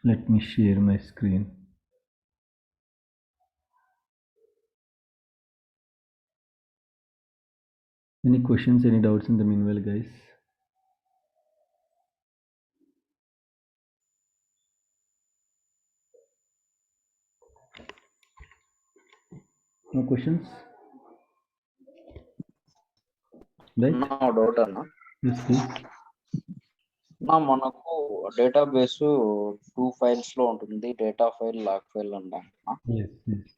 Let me share my screen. Any questions, any doubts in the meanwhile, guys? No questions? Right? No doubt అన్న. Yes, please. మనకు database 2 files లో ఉంటుంది, data file, log file అంటాం. Yes, yes.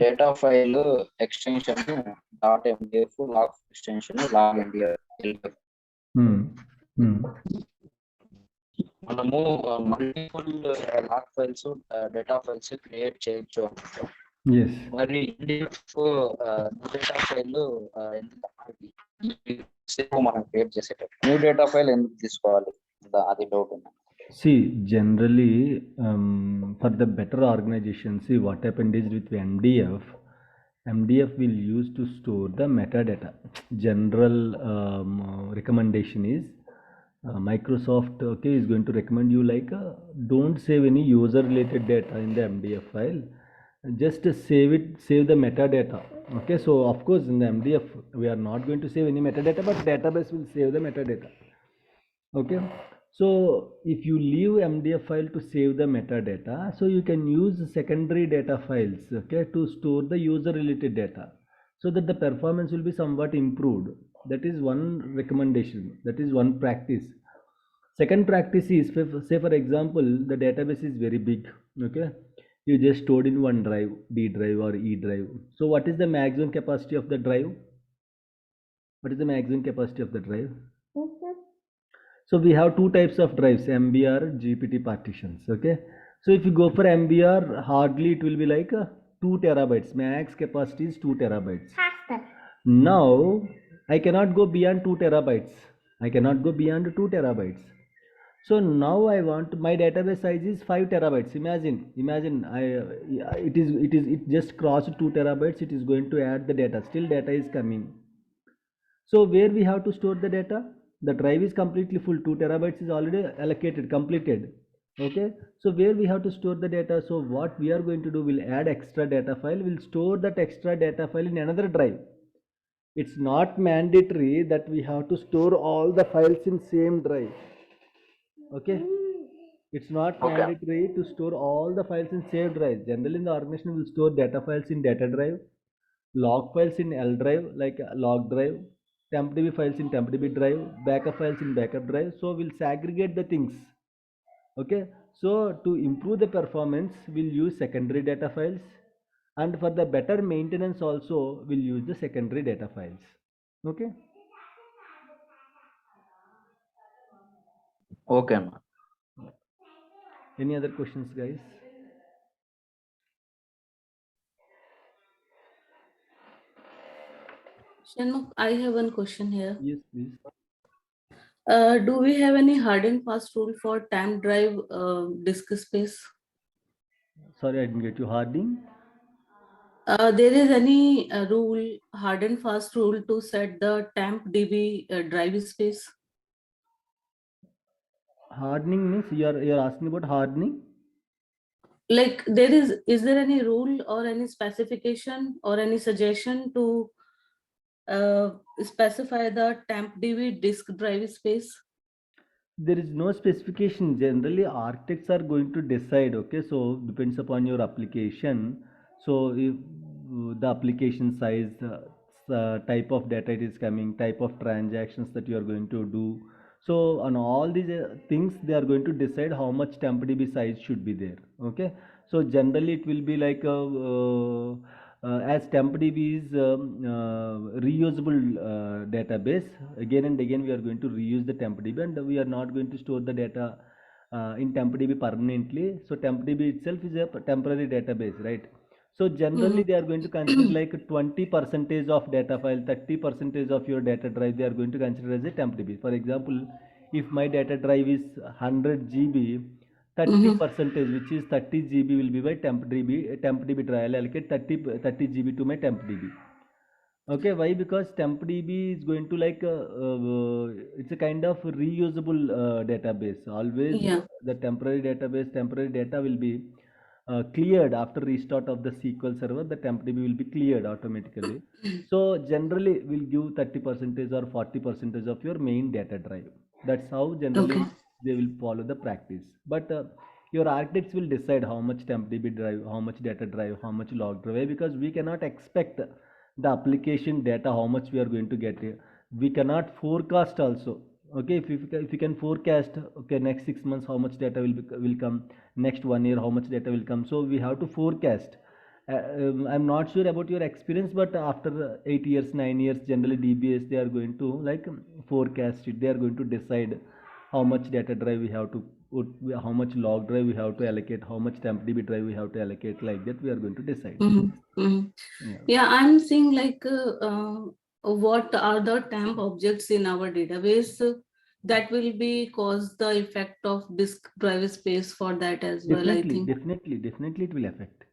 Data file extension .mdf, log extension .log. Hmm. Hmm. మనము multiple log files, data files create చేయొచ్చు. Yes. మరి data file ఎందుకు మనం క్రియేట్ చేసేటప్పుడు న్యూ డేటా ఫైల్ ఎందుకు తీసుకోవాలి, అది డౌట్ ఉంది. See, generally, for the better organization, see what happened is with MDF, MDF will use to store the metadata. General recommendation is Microsoft is going to recommend you like don't save any user related data in the MDF file. Just save the metadata. Okay, so of course in the MDF we are not going to save any metadata, but database will save the metadata. Okay, so if you leave MDF file to save the metadata, so you can use secondary data files, okay, to store the user related data, so that the performance will be somewhat improved. That is one recommendation, that is one practice. Second practice is, say for example the database is very big, okay, you just stored in one drive, D drive or E drive. So what is the maximum capacity of the drive? What is the maximum capacity of the drive? So we have two types of drives, MBR, GPT partitions. Okay. So if you go for MBR, hardly it will be like 2 terabytes. Max capacity is 2 terabytes. Now I cannot go beyond 2 terabytes. I cannot go beyond 2 terabytes. So now I want my database size is 5 terabytes. Imagine it just crossed 2 terabytes. It is going to add the data. Still data is coming. So where we have to store the data? The drive is completely full. 2 terabytes is already allocated, completed. Okay. So where we have to store the data? So what we are going to do? We'll add extra data file. We'll store that extra data file in another drive. It's not mandatory that we have to store all the files in same drive. Okay. It's not mandatory to store all the files in same drive. Generally, in the organization, will store data files in data drive, log files in L drive, like log drive, tempdb files in tempdb drive, backup files in backup drive. So we'll segregate the things. Okay. So to improve the performance, we'll use secondary data files, and for the better maintenance also, we'll use the secondary data files. Okay. Okay అమ్మా. Any other questions, guys? Shanmugh, I have one question here. Yes, please. Do we have any hard and fast rule for temp drive disk space? Sorry, I didn't get you. Hardening? There is any rule, hard and fast rule to set the temp DB drive space? Hardening means you're asking about hardening? Like is there any rule or any specification or any suggestion to specify the temp DB disk drive space? There is no specification. Generally architects are going to decide. Okay, so depends upon your application. So if the application size, type of data it is coming, type of transactions that you are going to do, so on all these things they are going to decide how much tempdb size should be there. Okay, so generally it will be like as tempdb is reusable database, again and again we are going to reuse the tempdb, and we are not going to store the data in tempdb permanently. So tempdb itself is a temporary database, right? So generally they are going to consider like 20 percentage of data file, 30 percentage of your data drive they are going to consider as a tempdb. For example, if my data drive is 100 GB, 30 percentage, which is 30 GB will be my tempdb drive. I'll allocate 30 GB to my tempdb. Okay, why? Because TempDB is going to like it's a kind of reusable database. Always Yeah. the temporary database, temporary data will be cleared after restart of the SQL server. The TempDB will be cleared automatically. So generally, we'll give 30% or 40% of your main data drive. That's how Okay. generally they will follow the practice. But your architects will decide how much TempDB drive, how much data drive, how much log drive, because we cannot expect the application data how much we are going to get here. We cannot forecast also. Okay, if you can forecast, okay, next 6 months how much data will come, next 1 year how much data will come, so we have to forecast. I'm not sure about your experience, but after 8 years 9 years, generally DBS they are going to like forecast it. They are going to decide how much data drive we have to put, how much log drive we have to allocate, how much temp db drive we have to allocate. Like that we are going to decide. Yeah. Yeah, I'm seeing like what are the temp objects in our database that will be cause the effect of disk drive space for that as well, I Definitely, think. definitely it will affect.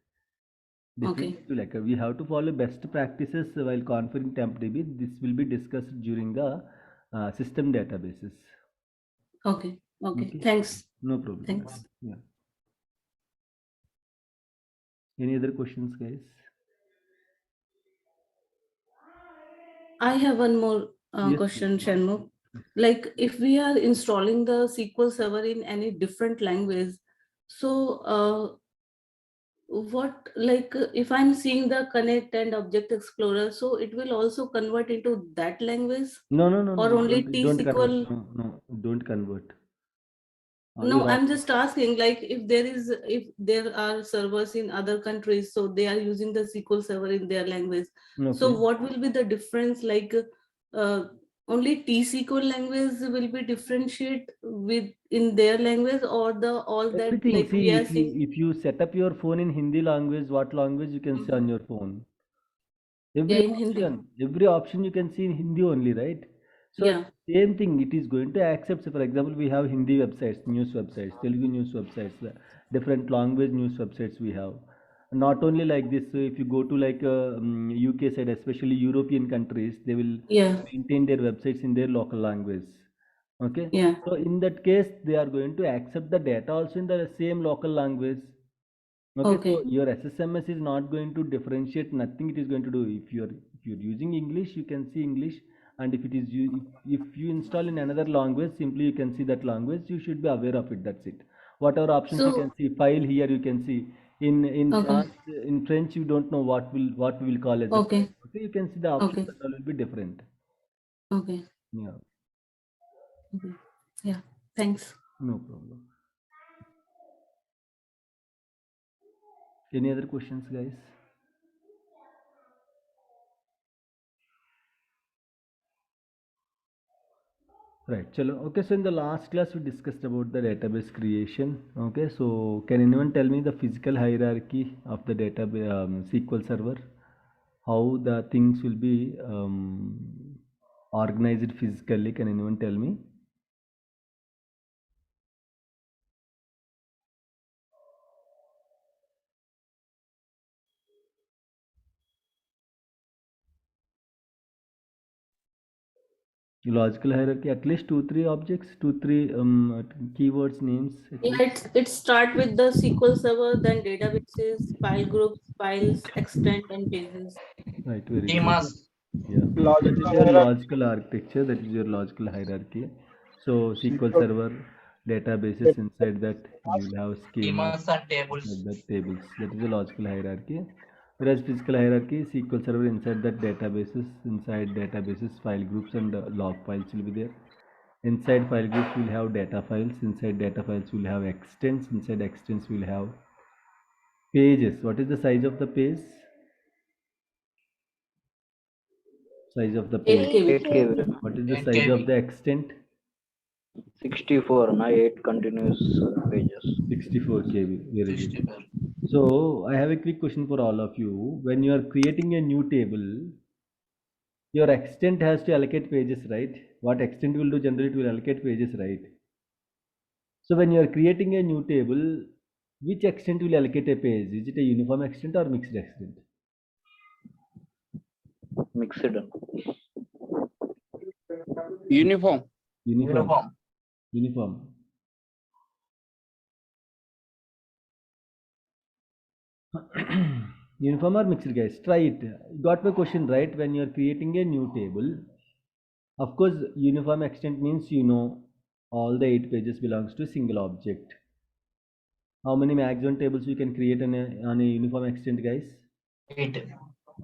Okay. Definitely it will affect. We have to follow best practices while configuring TempDB. This will be discussed during the system databases. Okay. Okay. Okay, Thanks. no problem, Thanks. madam. Yeah. Any other questions, guys? I have one more Yes, please. question, Shanmugh. Like if we are installing the SQL Server in any different language, so what like if I'm seeing the Connect and Object Explorer, so it will also convert into that language No, no, no, no. or only Don't convert. T-SQL? No, no, don't convert. No, You're I'm asking. just asking, like if there are servers in other countries, so they are using the SQL Server in their language. So Okay. what will be the difference? Like uh, only T-SQL language will be differentiate with in their language, or the all that Everything. like See, we are if you seeing? if you set up your phone in Hindi language, what language you can see on Mhm. your phone? Yeah, in Hindi. Every option you can see in Hindi only, right? So Yeah, same thing, it is going to accept. So for example, we have Hindi websites, news websites, Telugu news websites, different language news websites we have. Not only like this, so if you go to like UK side, especially European countries, they will yeah, maintain their websites in their local language. Okay, yeah. so in that case, they are going to accept the data also in the same local language. Okay, so Okay, your SSMS is not going to differentiate nothing. It is going to do if you're using English, you can see English, and if it is you if you install in another language, simply you can see that language. You should be aware of it. That's it. Whatever options you so can see, file here you can see. In okay, France, in French, you don't know what we will call as a file. okay, Okay, you can see the options okay, that all will be different. okay, Yeah, okay. Yeah, thanks. no problem. Any other questions, guys? Right, chalo. Okay, so in the last class we discussed about the database creation. Okay, so can anyone tell me the physical hierarchy of the database SQL server? How the things will be organized physically? Can anyone tell me? Logical hierarchy, at least two, three objects, two, three keywords, names, at Yeah, least. it start with the SQL Server, then databases, file groups, files, extend, and pages. Right, very good. Okay. schemas, Yeah, so that is logical your hierarchy, logical architecture, that is your logical hierarchy. So SQL SQL Server databases, inside that you will have schemas, schemas and inside tables. that tables. That is the logical hierarchy. Whereas physical hierarchy, SQL Server inside that databases, inside databases, file groups and log files will be there. Inside file groups will have data files. Inside data files will have extents. Inside extents will have pages. What is the size of the page? Size of the 8 page. KB. 8 KB, What is the 8 size of KB, the extent? 64, 8 continuous pages. 64 KB. Very good. 64. So I have a quick question for all of you. When you are creating a new table, your extent has to allocate pages, right? What extent will do generally, it will allocate pages, right? So when you are creating a new table, which extent will allocate a page? Is it a uniform extent or mixed extent? Mixed. Uniform. Uniform. Uniform or mixed, guys? Try it. Got my question right? When you're creating a new table, of course, uniform extent means all the 8 pages belongs to a single object. How many maximum tables you can create on a uniform extent, guys? 8.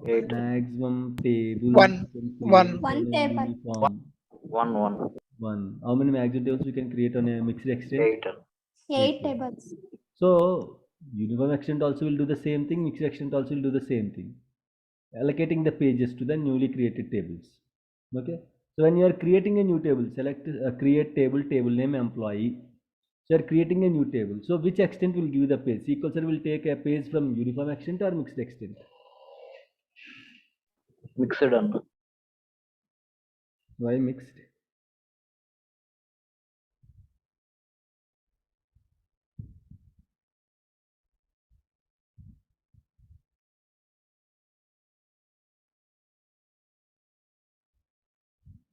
Maximum tables One. you can One. create One on a table. uniform. 1. One. How many maximum tables you can create on a mixed extent? 8. 8 tables. So uniform extent also will do the same thing. Mixed extent also will do the same thing. Allocating the pages to the newly created tables. Okay. So when you are creating a new table, select create table, table name, employee. So you are creating a new table. So which extent will give the page? SQL Server will take a page from uniform extent or mixed extent? Mixed. Why mixed?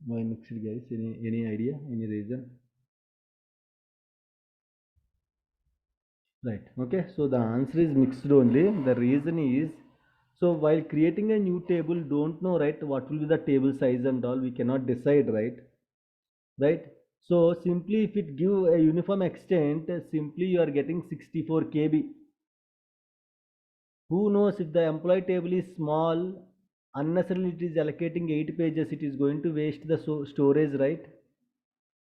Why mixed, guys? Any idea? Any reason? Right. Okay. So the answer is mixed only. The reason is, so while creating a new table, don't know, right, what will be the table size and all, we cannot decide, right? Right. So simply if it give a uniform extent, simply you are getting 64 KB. Who knows, if the employee table is small, unnecessarily it is allocating 8 pages, it is going to waste the storage, right?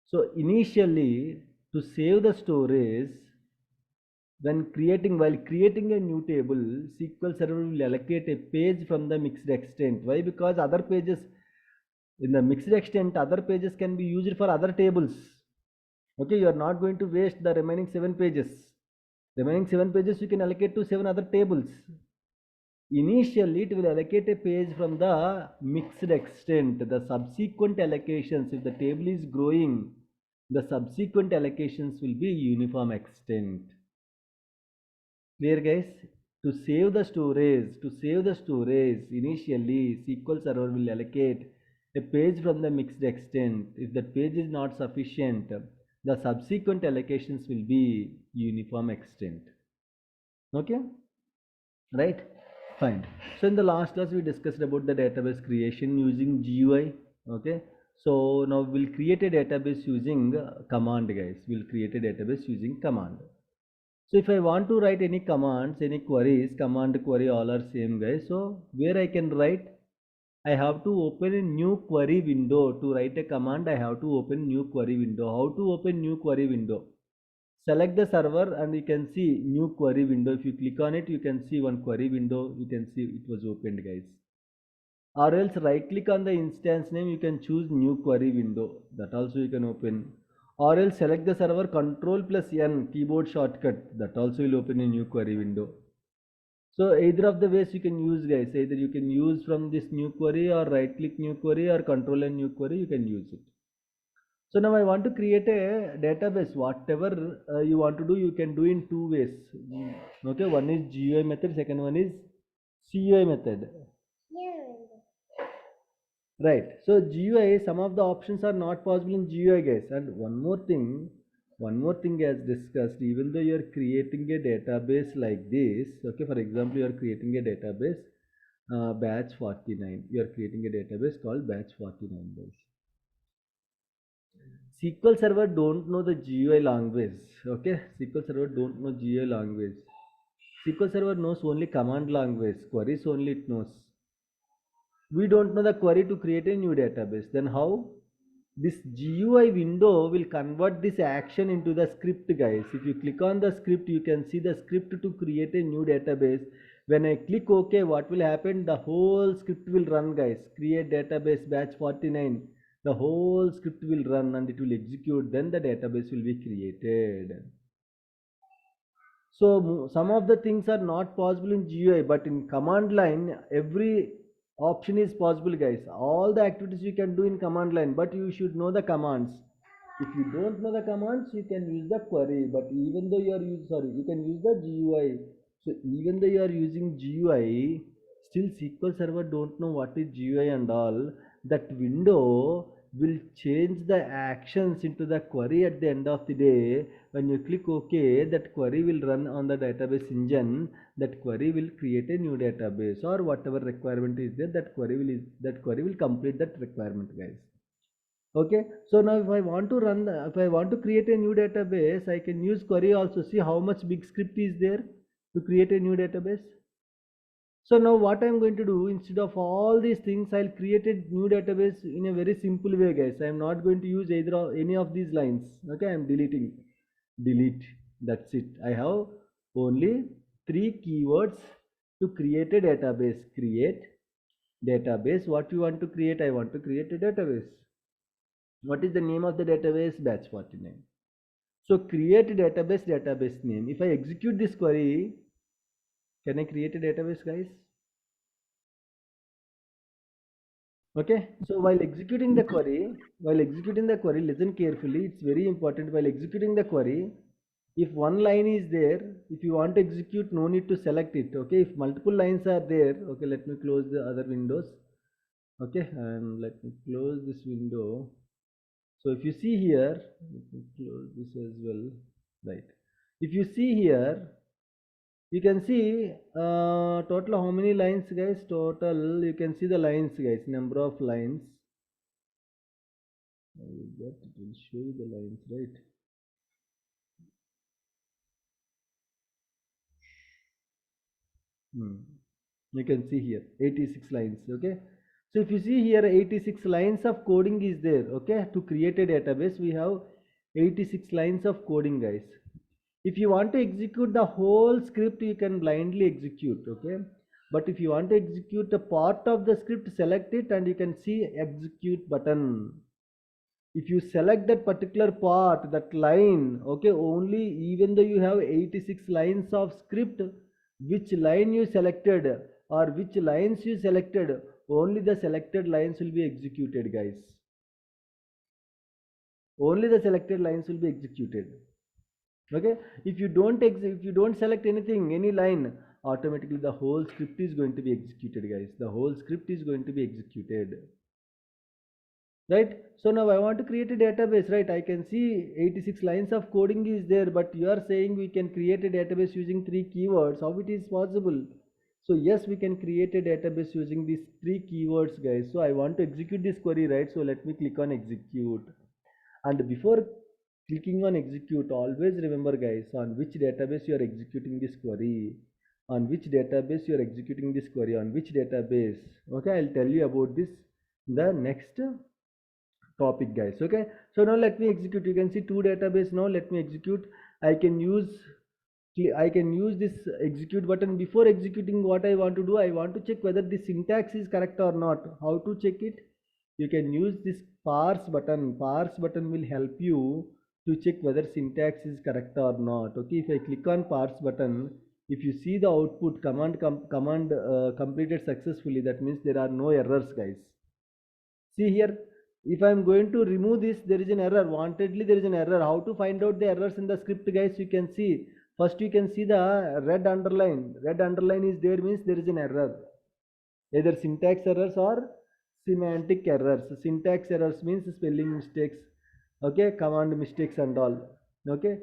So initially, to save the storage, while creating a new table, SQL Server will allocate a page from the mixed extent. Why? Because other pages in the mixed extent, other pages can be used for other tables. Okay, you are not going to waste the remaining 7 pages. Remaining 7 pages you can allocate to 7 other tables. Initially, it will allocate a page from the mixed extent. The subsequent allocations, if the table is growing, the subsequent allocations will be uniform extent. Clear, guys? To save the storage, initially SQL Server will allocate a page from the mixed extent. If that page is not sufficient, the subsequent allocations will be uniform extent. Okay? Right? Fine. So in the last class we discussed about the database creation using GUI. Okay. So now we'll create a database using command, guys. We'll create a database using command. So if I want to write any commands, any queries, command, query, all are same, guys. So where I can write, I have to open a new query window. To write a command, I have to open new query window. How to open new query window? Select the server and you can see new query window. If you click on it, you can see one query window. You can see it was opened, guys. Or else right click on the instance name, you can choose new query window. That also you can open. Or else select the server, control plus N keyboard shortcut. That also will open a new query window. So either of the ways you can use, guys. Either you can use from this new query, or right click new query, or control and new query, you can use it. So now I want to create a database. Whatever you want to do, you can do in 2 ways. Okay, one is GUI method, second one is CUI method. Right. So GUI, some of the options are not possible in GUI, guys. And one more thing as discussed, even though you are creating a database like this, okay, for example, you are creating a database batch 49. You are creating a database called batch 49, guys. SQL Server don't know the GUI language. Okay, SQL Server don't know GUI language. SQL Server knows only command language. Queries only it knows. We don't know the query to create a new database. Then how? This GUI window will convert this action into the script, guys. If you click on the script, you can see the script to create a new database. When I click OK, what will happen? The whole script will run, guys. Create database batch 49. The whole script will run and it will execute. Then the database will be created. So some of the things are not possible in GUI, but in command line, every option is possible, guys. All the activities you can do in command line, but you should know the commands. If you don't know the commands, you can use the query, but even though you are you can use the GUI. So even though you are using GUI, still SQL Server don't know what is GUI and all, that window will change the actions into the query at the end of the day. When you click OK, that query will run on the database engine. That query will create a new database, or whatever requirement is there, that query will complete that requirement, guys. Okay, so now if I want to if I want to create a new database, I can use query also. See how much big script is there to create a new database. So now what I'm going to do, instead of all these things, I'll create a new database in a very simple way, guys. I'm not going to use either of any of these lines. Okay, I'm deleting. Delete. That's it. I have only 3 keywords to create a database. Create database. What you want to create? I want to create a database. What is the name of the database? Batch 49. So create database name. If I execute this query, can I create a database, guys? Okay, so while executing the query, listen carefully. It's very important. While executing the query, if one line is there, if you want to execute, no need to select it. Okay, if multiple lines are there, okay, let me close the other windows. Okay, and let me close this window. So if you see here, let me close this as well. Right. If you see here, you can see total how many lines, guys? Total, you can see the lines, guys, number of lines. It will show you the lines, right? You can see here 86 lines. Okay, so if you see here 86 lines of coding is there. Okay, to create a database we have 86 lines of coding, guys. If you want to execute the whole script, you can blindly execute. Okay, but if you want to execute a part of the script, select it and you can see execute button. If you select that particular part, that line, okay, only, even though you have 86 lines of script, which line you selected or which lines you selected, only the selected lines will be executed, guys. Only the selected lines will be executed. Okay, if you don't select anything, any line, automatically the whole script is going to be executed, guys. The whole script is going to be executed. Right, so now I want to create a database, right? I can see 86 lines of coding is there, but you are saying we can create a database using 3 keywords. How it is possible? So yes, we can create a database using these 3 keywords, guys. So I want to execute this query, right? So let me click on execute, and before clicking on execute, always remember, guys, on which database you are executing this query, on which database you are executing this query, on which database. Okay, I'll tell you about this in the next topic, guys. Okay, so now let me execute. You can see 2 database. Now let me execute. I can use this execute button. Before executing, what I want to do, I want to check whether the syntax is correct or not. How to check it? You can use this parse button. Parse button will help you to check whether syntax is correct or not. Okay, if I click on parse button, if you see the output, command completed successfully, that means there are no errors, guys. See here, if I am going to remove this, there is an error. Wantedly there is an error. How to find out the errors in the script, guys? You can see, first you can see the red underline. Red underline is there, means there is an error. Either syntax errors or semantic errors. Syntax errors means spelling mistakes. Okay, command mistakes and all. Okay,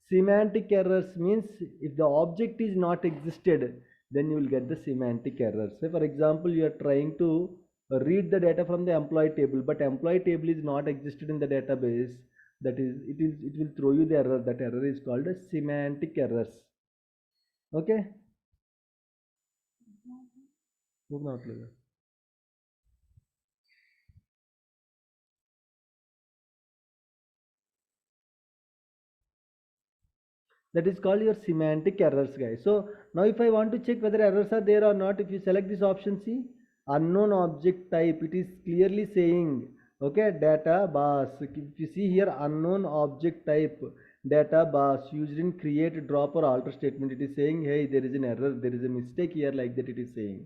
semantic errors means if the object is not existed, then you will get the semantic errors. Say for example, you are trying to read the data from the employee table, but employee table is not existed in the database. That is, it will throw you the error. That error is called as semantic errors. Okay, that is called your semantic errors, guys. So now if I want to check whether errors are there or not, if you select this option, see, unknown object type, it is clearly saying, okay, data bus. If you see here, unknown object type data bus used in create, drop or alter statement, it is saying, hey, there is an error, there is a mistake here, like that it is saying.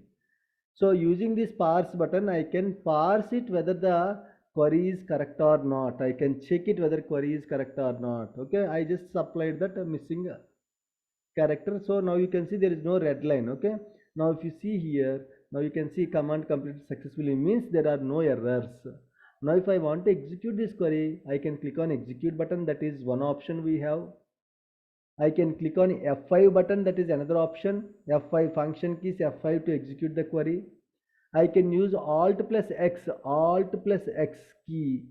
So using this parse button, I can parse it whether the query is correct or not. I can check it whether query is correct or not. Okay, I just supplied that missing character. So now you can see there is no red line. Okay, now if you see here, Now you can see command completed successfully means there are no errors. Now if I want to execute this query, I can click on execute button, that is one option we have. I can click on F5 button, that is another option. F5 function keys, F5 to execute the query. I can use Alt plus X key,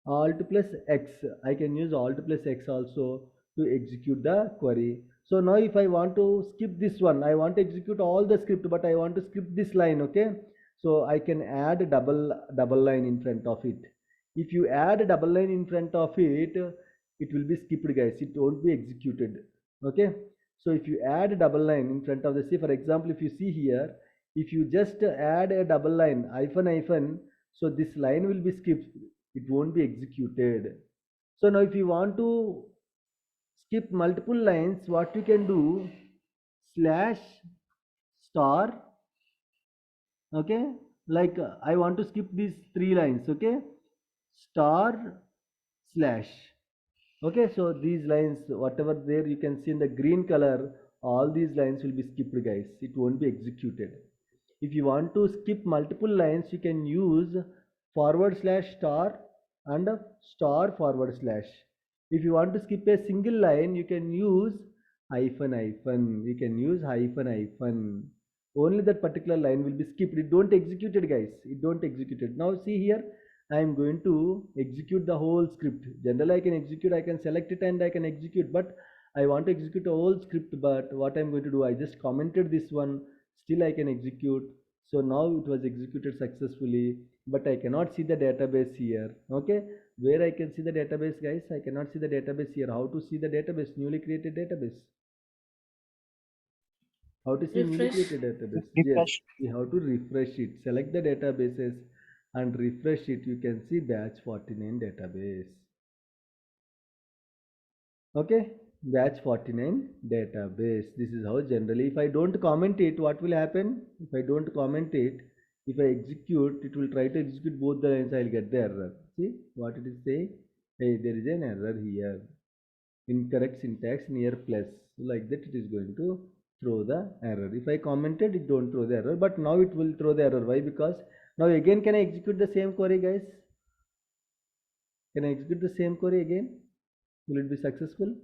Alt plus X. I can use Alt plus X also to execute the query. So now if I want to skip this one, I want to execute all the script, but I want to skip this line, okay? So I can add a double line in front of it. If you add a double line in front of it, it will be skipped, guys. It won't be executed, okay? So if you add a double line in front of the, say for example, if you see here, if you just add a double line hyphen, so this line will be skipped, it won't be executed. So now if you want to skip multiple lines, what you can do, slash star, okay, like I want to skip these 3 lines, okay, star slash, okay. So these lines, whatever there you can see in the green color, all these lines will be skipped, guys. It won't be executed. If you want to skip multiple lines, you can use forward slash star and star forward slash. If you want to skip a single line, you can use hyphen. You can use hyphen. Only that particular line will be skipped. It don't execute it, guys. It don't execute it. Now see here, I am going to execute the whole script. Generally I can execute, I can select it and I can execute, but I want to execute a whole script. But what I'm going to do, I just commented this one, still I can execute. So now it was executed successfully, but I cannot see the database here, okay? Where I can see the database, guys? I cannot see the database here. How to see the database, newly created database? How to see newly Refresh. created database? Yes, Refresh. we have to refresh it. Select the databases and refresh it. You can see batch 49 database. Okay, batch 49 database. This is how generally, if I don't comment it, what will happen? If I don't comment it, if I execute, it will try to execute both the lines. I'll get the error. See what it is saying? Hey, there is an error here. Incorrect syntax near plus. Like that, it is going to throw the error. If I commented, it don't throw the error, but now it will throw the error. Why? Because now again, can I execute the same query, guys? Can I execute the same query again? Will it be successful?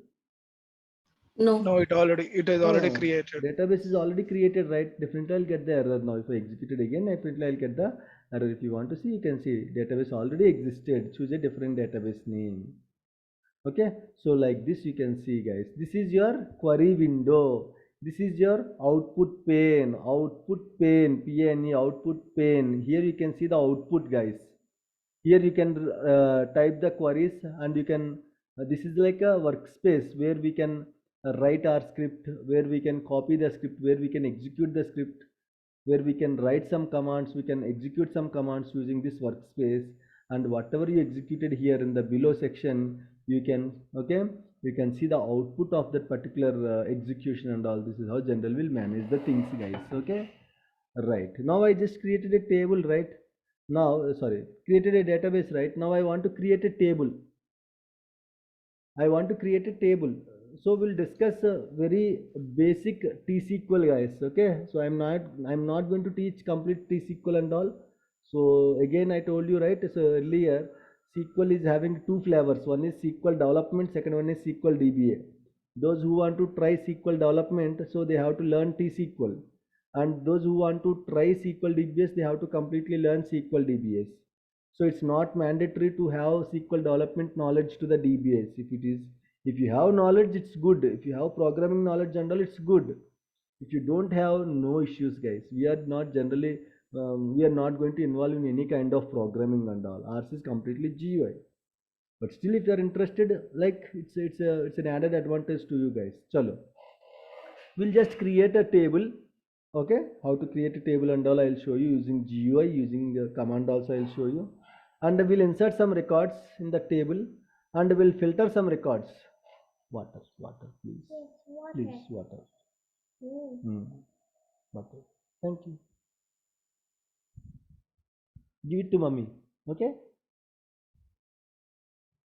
No. No, it is already No, created. database is already created, right? Definitely I'll get the error now. If I execute it again, definitely I'll get the error. If you want to see, you can see database already existed. Choose a different database name. Okay, so like this you can see, guys. This is your query window. This is your output pane, PANE, output pane. Here you can see the output, guys. Here you can type the queries, and you can this is like a workspace where we can write our script, where we can copy the script, where we can execute the script, where we can write some commands, we can execute some commands using this workspace. And whatever you executed here in the below section, you can, okay, you can see the output of that particular execution and all. This is how general will manage the things, guys. Okay, right. Now I just created a table, right? Now created a database, right? Now I want to create a table. So we'll discuss a very basic T-SQL, guys. Okay, so I'm not going to teach complete T-SQL and all. So again, I told you, right, so earlier, SQL is having 2 flavors. One is SQL development, second one is SQL DBA. Those who want to try SQL development, so they have to learn T-SQL. And those who want to try SQL DBS, they have to completely learn SQL DBS. So it's not mandatory to have SQL development knowledge to the DBS. If you have knowledge, it's good. If you have programming knowledge and all, it's good. If you don't have, no issues, guys. We are not generally we are not going to involve in any kind of programming and all. Ours is completely GUI. But still, if you are interested, like it's an added advantage to you guys. Chalo, we'll just create a table. Okay, how to create a table and all I'll show you using GUI, using the command also I'll show you. And we'll insert some records in the table, and we'll filter some records. Water, please. Please, water. Water. Thank you. Give it to mommy. Okay.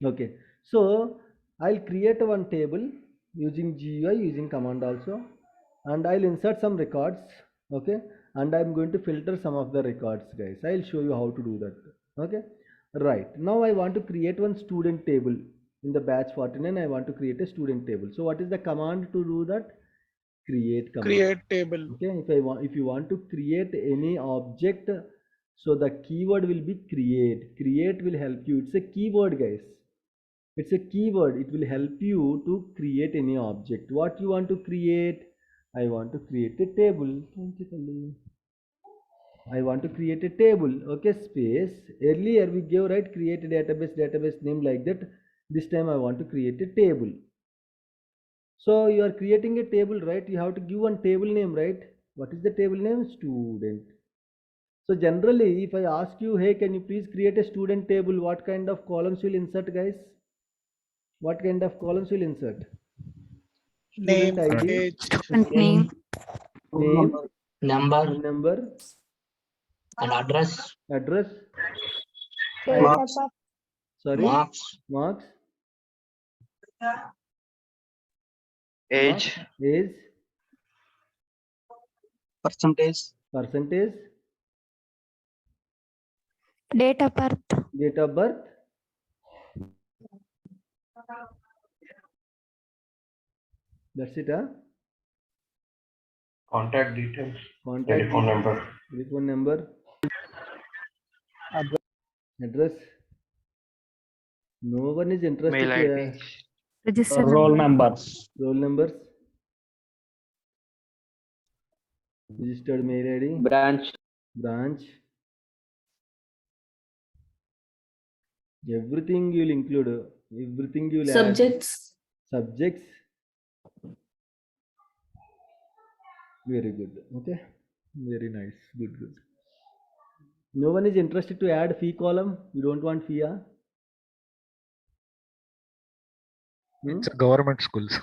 Okay. So I'll create one table using GUI, using command also, and I'll insert some records. Okay. and I'm going to filter some of the records, guys. I'll show you how to do that. Okay, right. Now I want to create one student table in the batch 49. I want to create a student table. So what is the command to do that? Create command. Create table. Okay, if you want to create any object, so the keyword will be create. Create will help you. It's a keyword, guys. It's a keyword. It will help you to create any object. What you want to create? I want to create a table. I want to create a table. Okay, space. Earlier we gave, right, create a database name like that. This time I want to create a table. So you are creating a table, right? You have to give one table name, right? What is the table name? Student. So generally, if I ask you, hey, can you please create a student table? What kind of columns will insert, guys? What kind of columns will insert? Name, Student ID, age, Student name, name, number, number, and address, address, date ID, of birth, sorry, marks, marks, age, age, percentage, percentage, date of birth, date of birth, that's it, huh? Contact details, Contact telephone details, number, telephone number, address. No one is interested mail to ID, register roll number, number, roll numbers, registered mail ID, branch. Everything you'll include, everything you'll add. Subjects. Subjects. Very good. Okay, very nice. Good. No one is interested to add fee column. You don't want fee, huh? It's a government schools.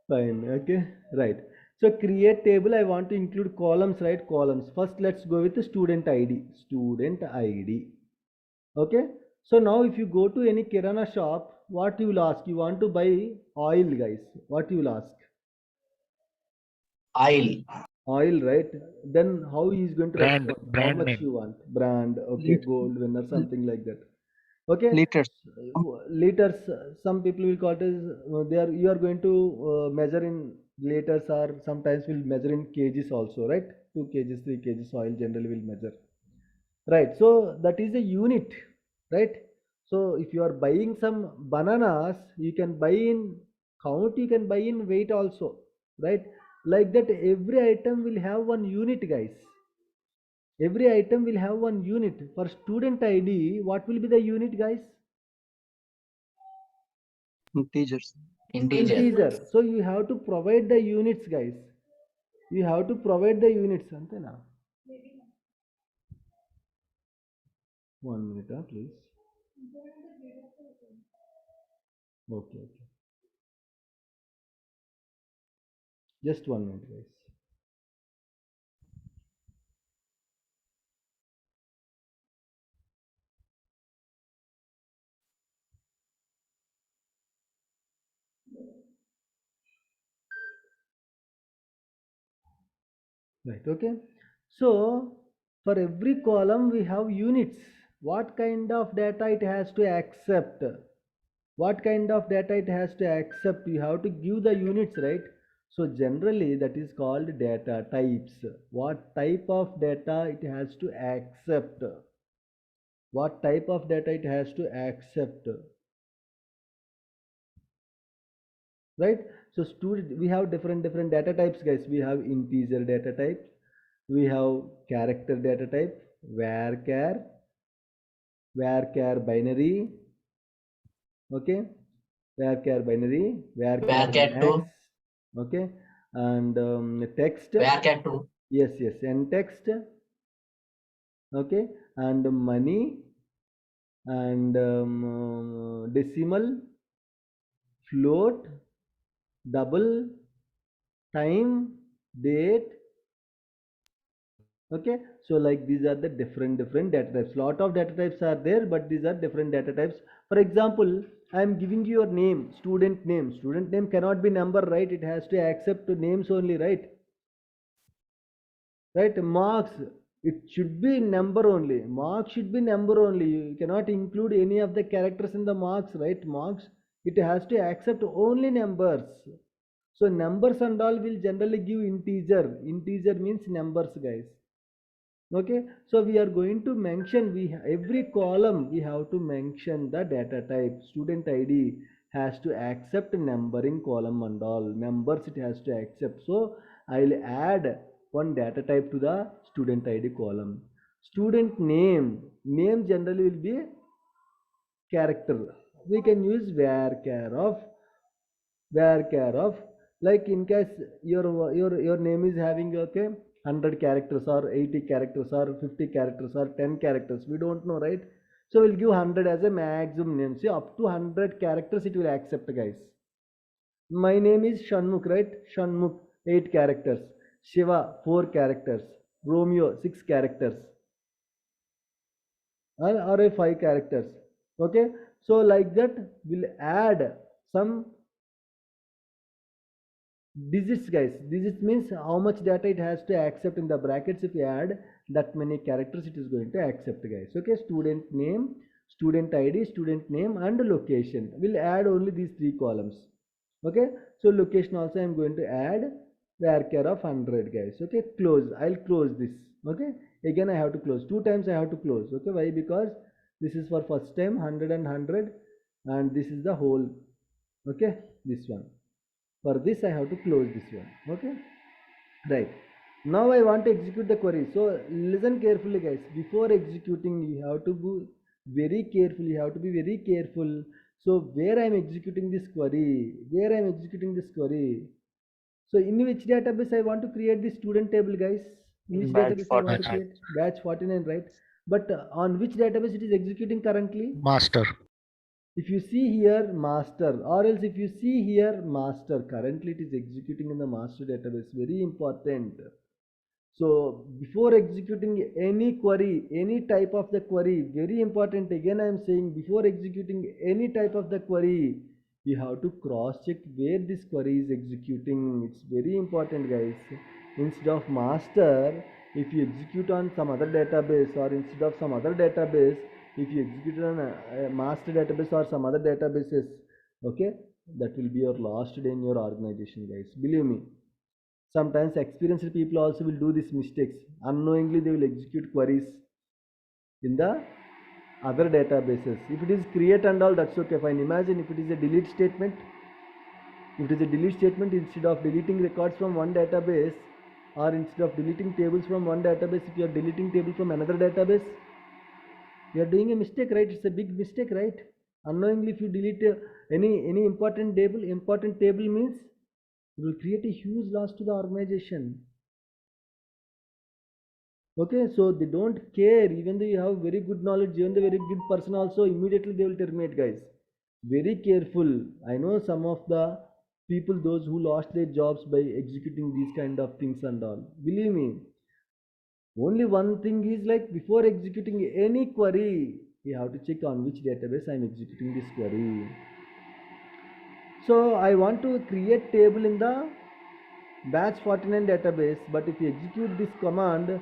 Fine. Okay, right. So create table. I want to include columns, right? Columns. First, let's go with the student ID. Student ID. Okay. So now if you go to any kirana shop, what you will ask? You want to buy oil, guys. What you will ask? Oil, right? Then how he is going to Brand, respond? How brand much name. you want? Brand. Okay, gold winner, something like that. Okay. liters, Liters. Some people will call it as you are going to measure in liters, or sometimes will measure in kgs also, right? 2 kgs, 3 kgs oil generally will measure. Right, so that is a unit, right? So if you are buying some bananas, you can buy in count, you can buy in weight also, right? Like that, every item will have one unit, guys. Every item will have one unit. For student ID, what will be the unit, guys? integers, Integer. So you have to provide the units, guys. You have to provide the units, antena. 1 minute, please. Okay. Just 1 minute, guys. Right, okay. So for every column we have units. What kind of data it has to accept? What kind of data it has to accept? You have to give the units, right? So generally that is called data types. What type of data it has to accept? What type of data it has to accept? Right? So student, we have different data types, guys. We have integer data types, we have character data type, varchar binary, okay, varchar binary, varchar max, okay, and text, yes, and text, okay, and money, and decimal, float, double, time, date. Okay, so like these are the different data types. Lot of data types are there, but these are different data types. For example, I am giving you your name, student name. Student name cannot be number, right? It has to accept names only, right? Right? Marks, it should be number only. Marks should be number only. You cannot include any of the characters in the marks, right? Marks, it has to accept only numbers. So numbers and all will generally give integer. Integer means numbers, guys. Okay, so we are going to mention, every column we have to mention the data type. Student id has to accept numbering column and all numbers it has to accept. So I'll add one data type to the student id column. Student name generally will be character. We can use var char of, like in case your name is having, okay, 100 characters or 80 characters or 50 characters or 10 characters, we don't know, right? So we'll give 100 as a maximum name. See, up to 100 characters it will accept, guys. My name is Shanmukh, right? Shanmukh, 8 characters. Shiva, 4 characters. Romeo, 6 characters, or a 5 characters. Okay, so like that we'll add some digits, guys. Digits means how much data it has to accept. In the brackets, if you add that many characters, it is going to accept, guys. Okay, student name, student id, student name, and location. We'll add only these 3 columns. Okay, so location also I'm going to add varchar of 100, guys. Okay, close. I'll close this. Okay, again I have to close 2 times. I have to close. Okay, why? Because this is for first time 100 and 100, and this is the whole. Okay, this one. For this I have to close this one. Okay, right. Now I want to execute the query. So listen carefully, guys. Before executing, you have to be very careful. You have to be very careful. So where I am executing this query, so in which database I want to create the student table, guys? In which Batch database I want to 49. create? Batch 49, right? But on which database it is executing currently? Master. If you see here master, or else if you see here master, currently it is executing in the master database. Very important. So before executing any query, any type of the query, very important. Again I am saying, before executing any type of the query, you have to cross check where this query is executing. It's very important, guys. Instead of master, if you execute on some other database, or instead of some other database, if you execute on a master database or some other databases, okay, that will be your last day in your organization, guys. Believe me. Sometimes experienced people also will do these mistakes. Unknowingly they will execute queries in the other databases. If it is create and all, that's okay, fine. Imagine if it is a delete statement. If it is a delete statement, instead of deleting records from one database, or instead of deleting tables from one database, if you are deleting table from another database, you are doing a mistake, right? It's a big mistake, right? Unknowingly, if you delete any important table means it will create a huge loss to the organization. Okay, so they don't care. Even though you have very good knowledge, even the very good person also, immediately they will terminate, guys. Very careful. I know some of the people, those who lost their jobs by executing these kind of things and all. Believe me, only one thing is, like, before executing any query, you have to check on which database I am executing this query. So I want to create table in the batch 49 database, but if you execute this command,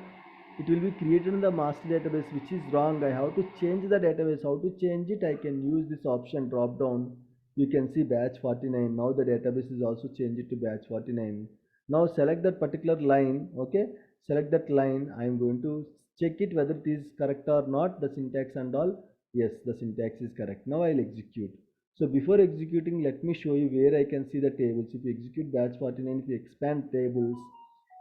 it will be created in the master database, which is wrong. I have to change the database. How to change it? I can use this option drop down. You can see batch 49. Now the database is also changed to batch 49. Now select that particular line. Okay, select that line. I am going to check it whether it is correct or not, the syntax and all. Yes, the syntax is correct. Now I'll execute. So before executing, let me show you where I can see the tables. If you execute batch 49, if you expand tables,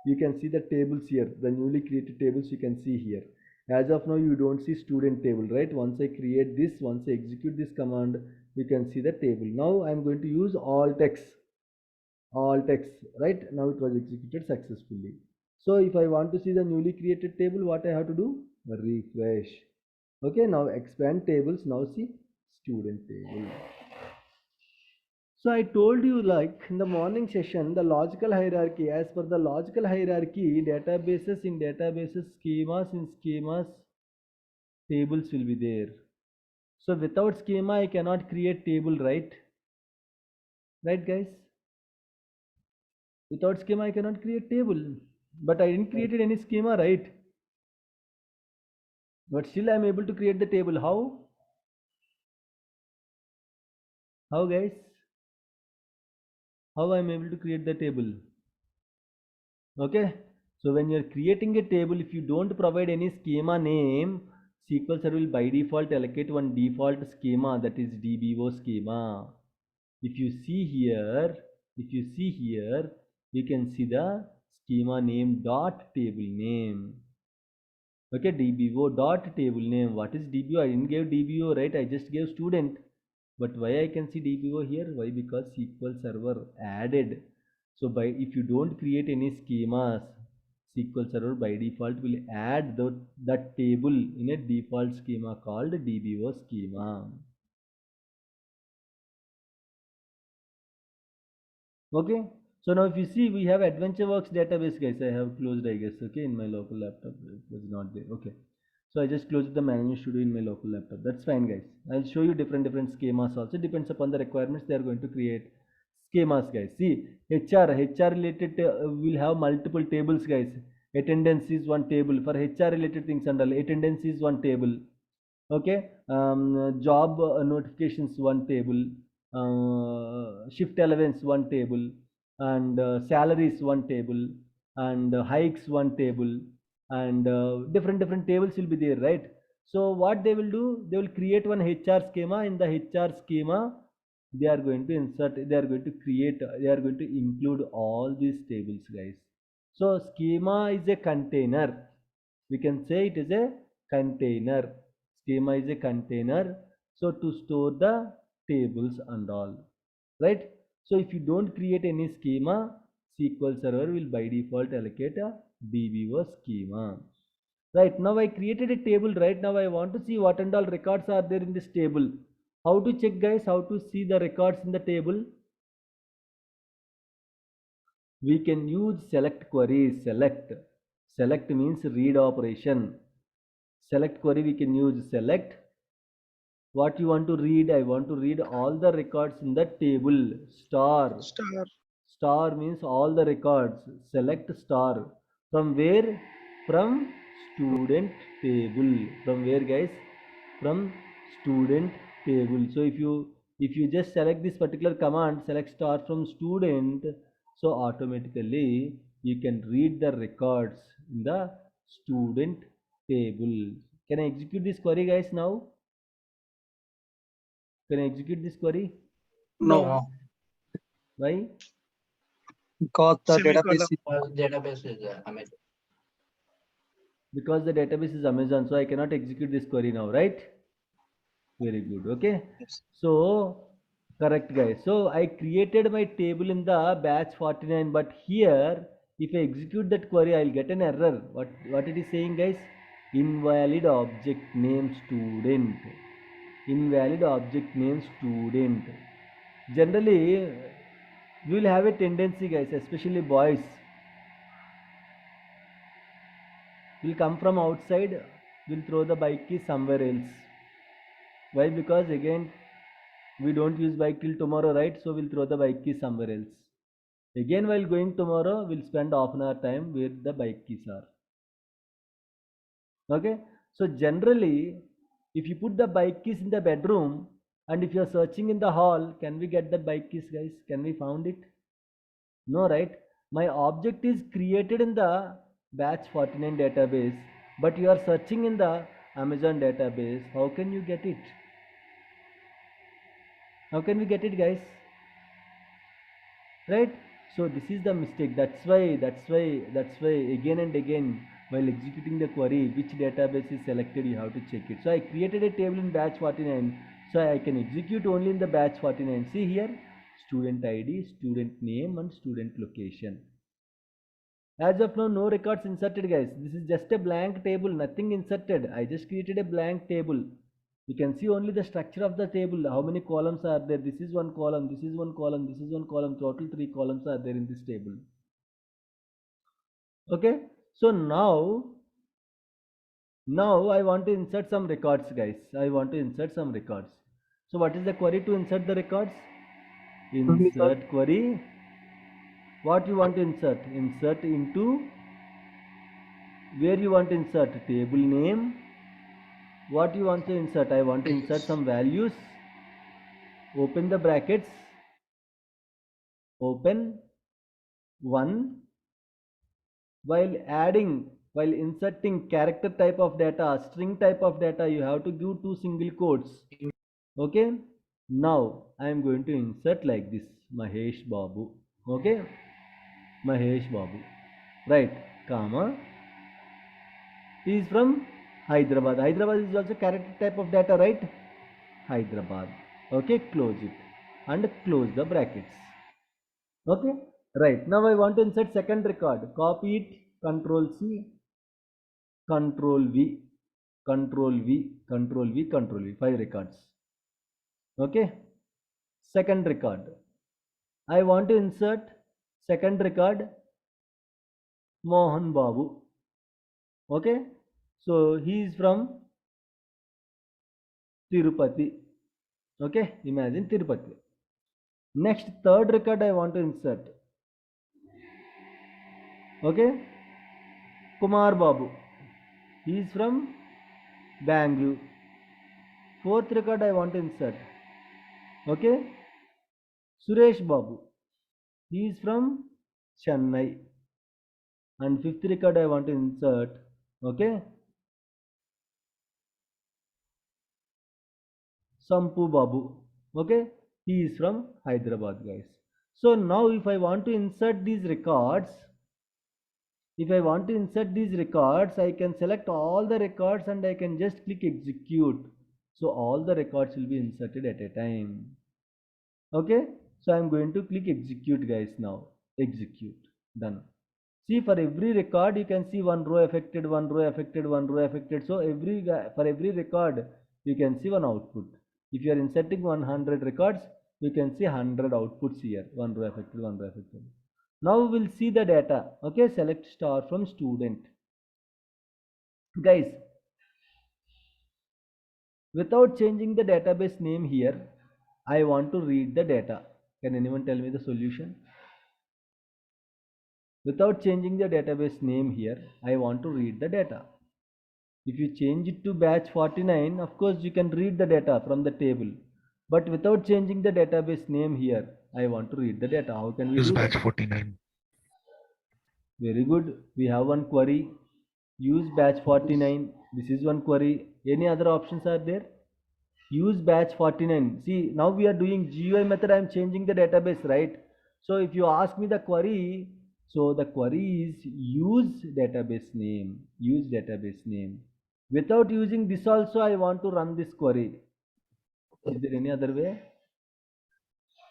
you can see the tables here, the newly created tables you can see here. As of now, you don't see student table, right? Once I create this, once I execute this command, you can see the table. Now I'm going to use all text, right? Now it was executed successfully. So if I want to see the newly created table, what I have to do? Refresh. Okay, now expand tables. Now see student table. So I told you, like in the morning session, the logical hierarchy. As per the logical hierarchy, databases in databases, schemas in schemas, tables will be there. So without schema, I cannot create table, right? Right, guys? Without schema, I cannot create table. But I didn't create any schema, right? But still, I'm able to create the table. How? How, guys? How I'm able to create the table? Okay. So when you're creating a table, if you don't provide any schema name, SQL Server will by default allocate one default schema, that is DBO schema. If you see here, we can see the schema name dot table name. Okay, DBO dot table name. What is DBO? I didn't give DBO, right? I just gave student. But why I can see DBO here? Why? Because SQL Server added. So by if you don't create any schemas, SQL Server by default will add that table in a default schema called DBO schema. Okay. So now if you see, we have AdventureWorks database, guys. I have closed, I guess. Okay, in my local laptop, it was not there. Okay. So I just closed the management studio in my local laptop. That's fine, guys. I'll show you different schemas also. Depends upon the requirements. They are going to create schemas, guys. See, HR related will have multiple tables, guys. Attendance is one table for HR related things and all. Attendance is one table. Okay. Job notifications one table. Shift allowance one table, and salaries one table, and hikes one table, and different tables will be there, right? So what they will do, they will create one HR schema. In the HR schema, they are going to insert, they are going to create, they are going to include all these tables, guys. So schema is a container. We can say it is a container. Schema is a container. So to store the tables and all, right? So if you don't create any schema, SQL Server will by default allocate a DBO schema. Right, now I created a table. Right now I want to see what and all records are there in this table. How to check, guys? How to see the records in the table? We can use select queries. Select means read operation. Select query, we can use select. What you want to read? I want to read all the records in the table. Star means all the records. Select star. From where? From student table. From where, guys? From student table. So if you just select this particular command, select star from student, so automatically you can read the records in the student table. Can I execute this query, guys, now? Can I execute this query? No, Why? because the database is Amazon. Because the database is Amazon, so I cannot execute this query now, right? Very good. Okay. So correct, guys. So I created my table in the batch 49, but here if I execute that query, I'll get an error. What it is saying, guys? Invalid object name student. Invalid object name student. Generally, we will have a tendency, guys, especially boys, will come from outside, will throw the bike key somewhere else. Why? Because again, we don't use bike till tomorrow, right? So we'll throw the bike key somewhere else. Again, while going tomorrow, we'll spend half an hour time where the bike keys are. Okay. So generally, if you put the bike keys in the bedroom, and if you're searching in the hall, can we get the bike keys, guys? Can we found it? No, right? My object is created in the batch 49 database, but you are searching in the Amazon database. How can you get it? How can we get it, guys? Right? So this is the mistake. That's why again and again, while executing the query, which database is selected, you have to check it. So I created a table in batch 49, so I can execute only in the batch 49. See here, student ID, student name, and student location. As of now, no records inserted, guys. This is just a blank table, nothing inserted. I just created a blank table. You can see only the structure of the table. How many columns are there? This is one column, this is one column, this is one column. Total 3 columns are there in this table. Okay. So now Now I want to insert some records, guys. I want to insert some records. So what is the query to insert the records? Insert query. What you want to insert? Insert into where you want to insert? Table name. What you want to insert? I want to insert some values. Open the brackets. Open 1. While inserting character type of data, string type of data, you have to give 2 single quotes. Okay. Now I am going to insert like this, Mahesh Babu. Okay. Mahesh Babu. Right. Comma. He is from Hyderabad. Hyderabad is also character type of data, right? Hyderabad. Okay. Close it and close the brackets. Okay. Right. Now I want to insert second record. Copy it. Control C. Control V. Control V. Control V. Control V. 5 records. Okay. Second record. I want to insert second record Mohan Babu. Okay. So he is from Tirupati. Okay. Imagine Tirupati. Next third record I want to insert. Okay. Kumar Babu. He is from Bangalore. Fourth record I want to insert. Okay. Suresh Babu. He is from Chennai. And fifth record I want to insert. Okay. Sampu Babu. Okay. He is from Hyderabad, guys. So now if I want to insert these records, I can select all the records and I can just click execute. So all the records will be inserted at a time. Okay. So I am going to click execute, guys. Now execute. Done. See, for every record you can see one row affected, one row affected, one row affected. So for every record you can see one output. If you are inserting 100 records, you can see 100 outputs here. One row affected, one row affected. Now we will see the data. Okay, select star from student. Guys, without changing the database name here, I want to read the data. Can anyone tell me the solution? Without changing the database name here, I want to read the data. If you change it to batch 49, of course you can read the data from the table. But without changing the database name here, I want to read the data. How can we Use do batch that? 49. Very good. We have one query. Use batch 49. This is one query. Any other options are there? Use batch 49. See, now we are doing GUI method. I am changing the database, right? So if you ask me the query, so the query is use database name. Use database name. Without using this also, I want to run this query. Is there any other way?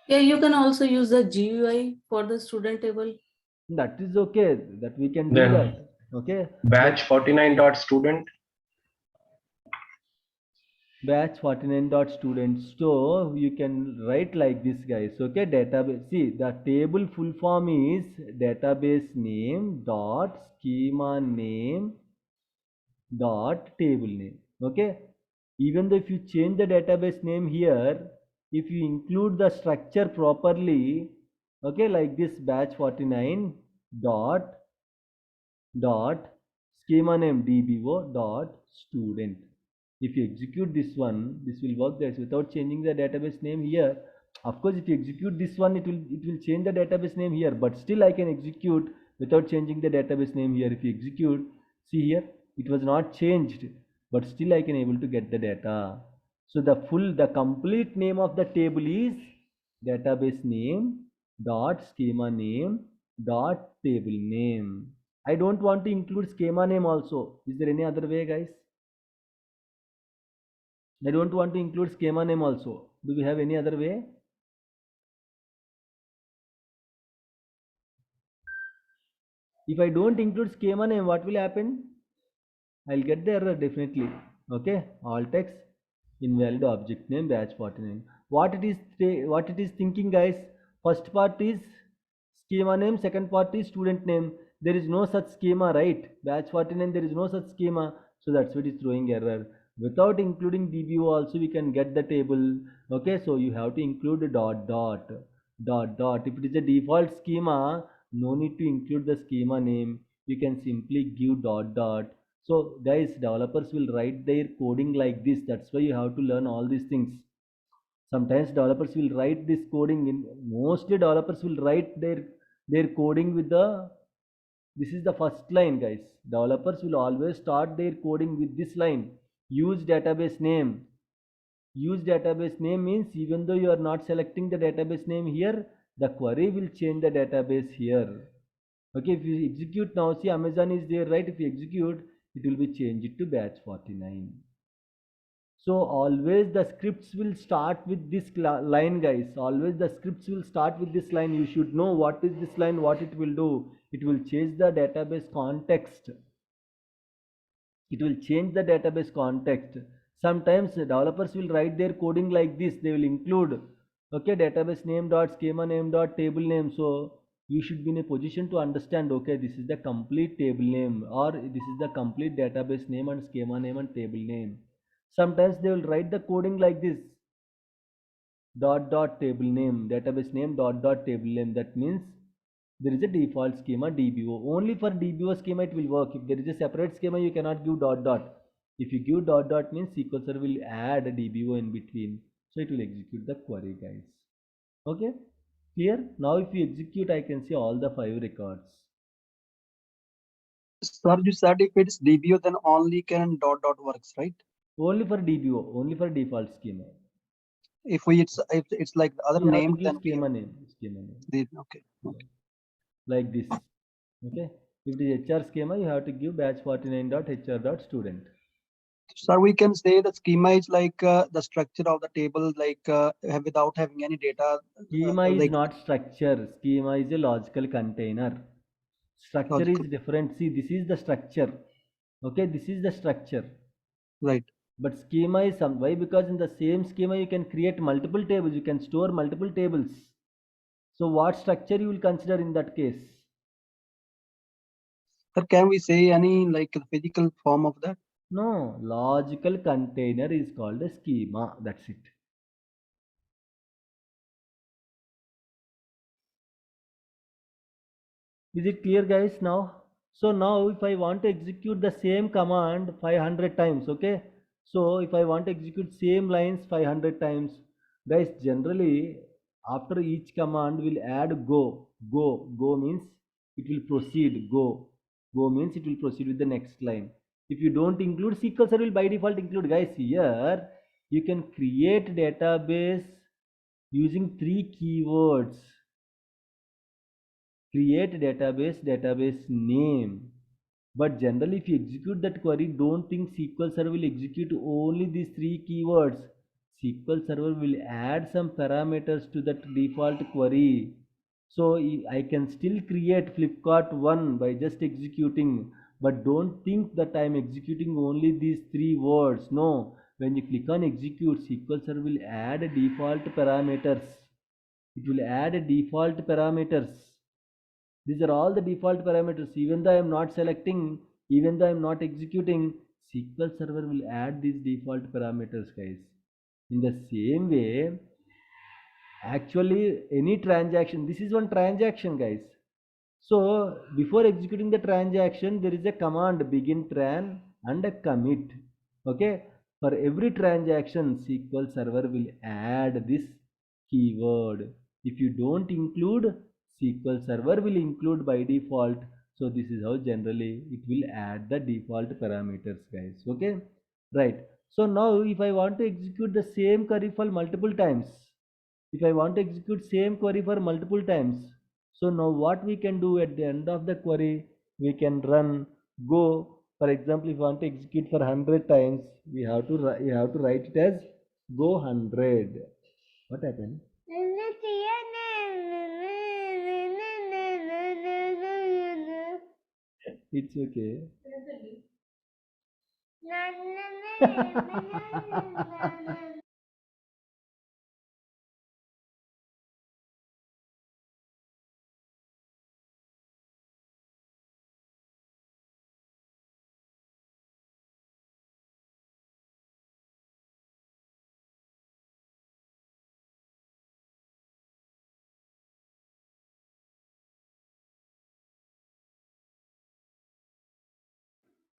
Yeah, you can also use the GUI for the student table. That is okay. That we can do Then that. Okay. batch 49 dot student. Batch 49 dot students. So you can write like this, guys. Okay. Database. See, the table full form is database name dot schema name dot table name. Okay. Even though if you change the database name here, if you include the structure properly, okay, like this batch 49 dot schema name dbo dot student. If you execute this one, this will work there without changing the database name here. Of course, if you execute this one, it will change the database name here, but still I can execute without changing the database name here. If you execute, see here, it was not changed, but still I can able to get the data. So the complete name of the table is database name dot schema name dot table name. I don't want to include schema name also. Is there any other way, guys? I don't want to include schema name also. Do we have any other way? If I don't include schema name, what will happen? I'll get the error definitely. Okay, all text invalid object name batch 49. What it is thinking, guys? First part is schema name, second part is student name. There is no such schema, right? Batch 49, there is no such schema. So that's what is throwing error. Without including DBO also we can get the table. Okay, so you have to include the dot. If it is a default schema, no need to include the schema name. You can simply give dot. So guys, developers will write their coding like this. That's why you have to learn all these things. Sometimes developers will write this coding in, mostly developers will write their coding with the, this is the first line, guys. Developers will always start their coding with this line. Use database name. Use database name means even though you are not selecting the database name here, the query will change the database here. Okay, if you execute now, see Amazon is there, right? If you execute, it will be changed to batch 49. So always the scripts will start with this line, guys. Always the scripts will start with this line. You should know what is this line, what it will do. It will change the database context. It will change the database context. Sometimes developers will write their coding like this. They will include, okay, database name dot schema name dot table name. So you should be in a position to understand, okay, this is the complete table name, or this is the complete database name and schema name and table name. Sometimes they will write the coding like this, dot table name, database name dot table name. That means there is a default schema DBO. Only for DBO schema it will work. If there is a separate schema, you cannot give dot. If you give dot means SQL Server will add a DBO in between. So it will execute the query, guys. Okay, clear? Now if you execute, I can see all the 5 records. Sir, you said if it's DBO, then only can dot works, right? Only for DBO, only for default schema. If it's like the other You have name, to give then schema name. okay. Like this. Okay. If it is HR schema, you have to give batch 49.hr.student. Sir, we can say the schema is like the structure of the table, like without having any data. Schema is Like not structure. Schema is a logical container. Structure logical, is different. See, this is the structure. Okay, this is the structure. right? But schema is some, why? Because in the same schema you can create multiple tables. You can store multiple tables. So what structure you will consider in that case? Sir, can we say any like physical form of that? No, logical container is called a schema. That's it. Is it clear, guys, now? So now if I want to execute the same command 500 times, okay? So if I want to execute same lines 500 times, guys, generally after each command we'll add go. Go means it will proceed. Go means it will proceed with the next line. If you don't include, SQL Server will by default include, guys. Here you can create database using 3 keywords. Create database name. But generally if you execute that query, don't think SQL Server will execute only these 3 keywords. SQL Server will add some parameters to that default query. So I can still create Flipkart 1 by just executing, but don't think that I am executing only these 3 words. No, when you click on execute, SQL Server will add default parameters. It will add default parameters. These are all the default parameters. Even though I am not selecting, even though I am not executing, SQL Server will add these default parameters, guys. In the same way, actually any transaction, this is one transaction, guys. So before executing the transaction, there is a command begin tran and a commit. Okay, for every transaction, SQL Server will add this keyword. If you don't include, SQL Server will include by default. So this is how generally it will add the default parameters, guys. Okay, right. So now if I want to execute the same query for multiple times, if I want to execute same query for multiple times, so now what we can do at the end of the query, we can run go. For example, if you want to execute for 100 times, we have to write it as go 100. What happened? It's okay.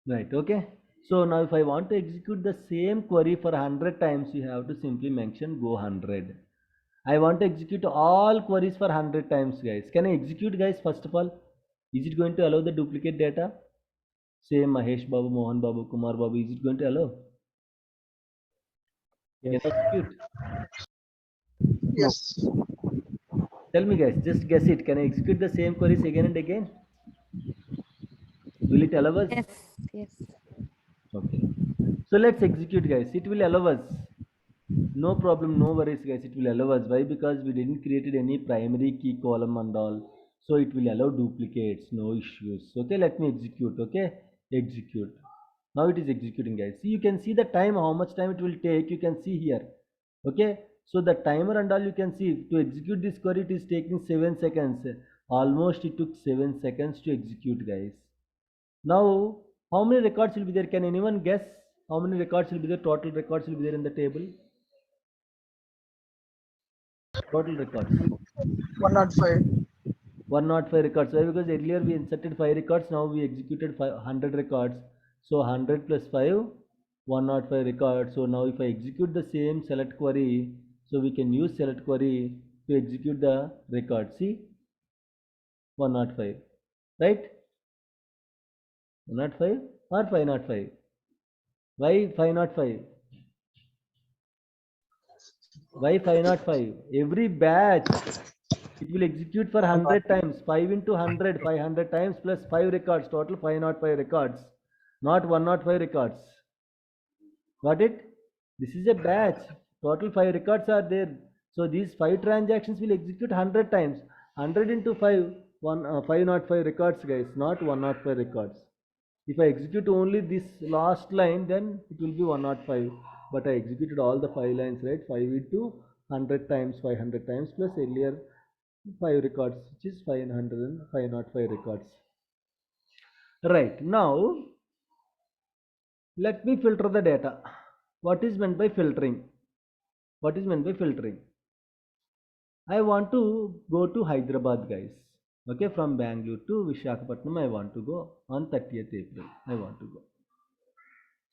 Right, okay. So now if I want to execute the same query for 100 times, you have to simply mention go 100. I want to execute all queries for 100 times, guys. Can I execute, guys, first of all? Is it going to allow the duplicate data? Say Mahesh Babu, Mohan Babu, Kumar Babu, is it going to allow? Can I execute? Yes. Tell me, guys, just guess it. Can I execute the same queries again and again? Will it allow us? Yes, yes. Okay. So let's execute, guys. It will allow us. No problem, no worries, guys. It will allow us. Why? Because we didn't created any primary key column and all. So it will allow duplicates, no issues. Okay, let me execute. Okay, execute. Now it is executing, guys. See, you can see the time, how much time it will take. You can see here. Okay, so the timer and all you can see to execute this query. It is taking 7 seconds. Almost it took 7 seconds to execute, guys. Now, how many records will be there? Can anyone guess how many records will be there? Total records will be there in the table. Total records. 105. 105 records. Why? Because earlier we inserted 5 records, now we executed 100 records. So 100 plus 5, 105 records. So now if I execute the same select query, so we can use select query to execute the record. See, 105, right? 105 or 505? Why 505? Why 505? Every batch it will execute for 100 times. 5 into 100, 500 times plus 5 records, total 505 records, not 105 records. Got it? This is a batch. Total 5 records are there. So these 5 transactions will execute 100 times. 100 into 5, 505 records, guys, not 105 records. If I execute only this last line, then it will be 105. But I executed all the 5 lines, right? 5 into 100 times, 500 times plus earlier 5 records, which is 500 and 505 records. Right, now let me filter the data. What is meant by filtering? What is meant by filtering? I want to go to Hyderabad, guys. Okay, from Bangalore to Vishakhapatnam, I want to go on 30th April. I want to go.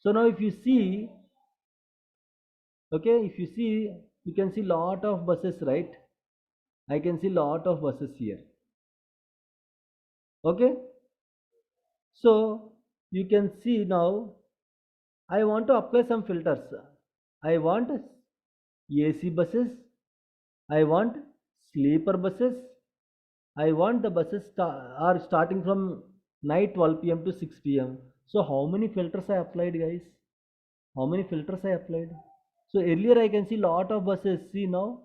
So now if you see, okay, if you see, you can see lot of buses, right? I can see lot of buses here. Okay, so you can see now I want to apply some filters. I want AC buses, I want sleeper buses, I want the buses are starting from night 12 p.m. to 6 p.m. So how many filters I applied, guys? How many filters I applied? So earlier I can see lot of buses. See now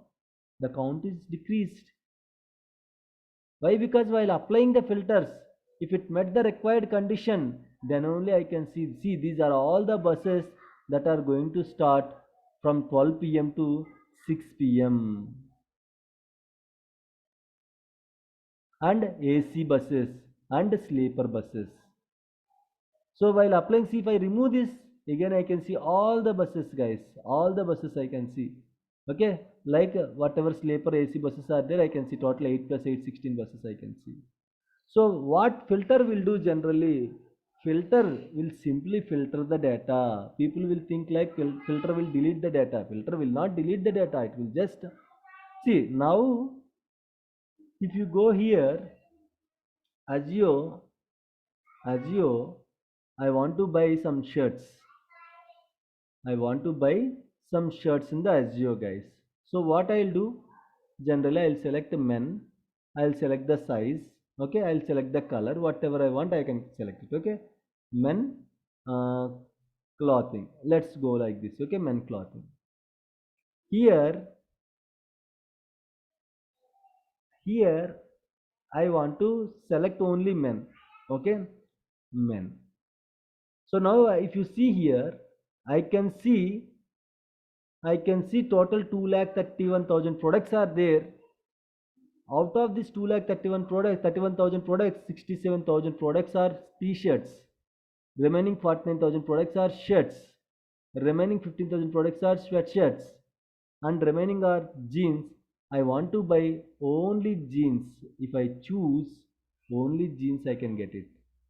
the count is decreased. Why? Because while applying the filters, if it met the required condition, then only I can see these are all the buses that are going to start from 12 p.m. to 6 p.m. and AC buses and sleeper buses. So while applying, see if I remove this, again I can see all the buses, guys, all the buses I can see. Okay, like whatever sleeper AC buses are there, I can see total 8 plus 8, 16 buses I can see. So what filter will do generally? Filter will simply filter the data. People will think like filter will delete the data. Filter will not delete the data. It will just see now. If you go here, Azio, I want to buy some shirts. I want to buy some shirts in the Azio, guys. So what I'll do? Generally, I'll select men. I'll select the size. Okay, I'll select the color. Whatever I want, I can select it. Okay, men clothing. Let's go like this. Okay, men clothing. Here, I want to select only men. Okay, men. So now if you see here, I can see total 2,31,000 products are there. Out of this 31,000 products, 67,000 products are t-shirts. Remaining 49,000 products are shirts. Remaining 15,000 products are sweatshirts. And remaining are jeans. I want to buy only jeans. If I choose only jeans, I can get it.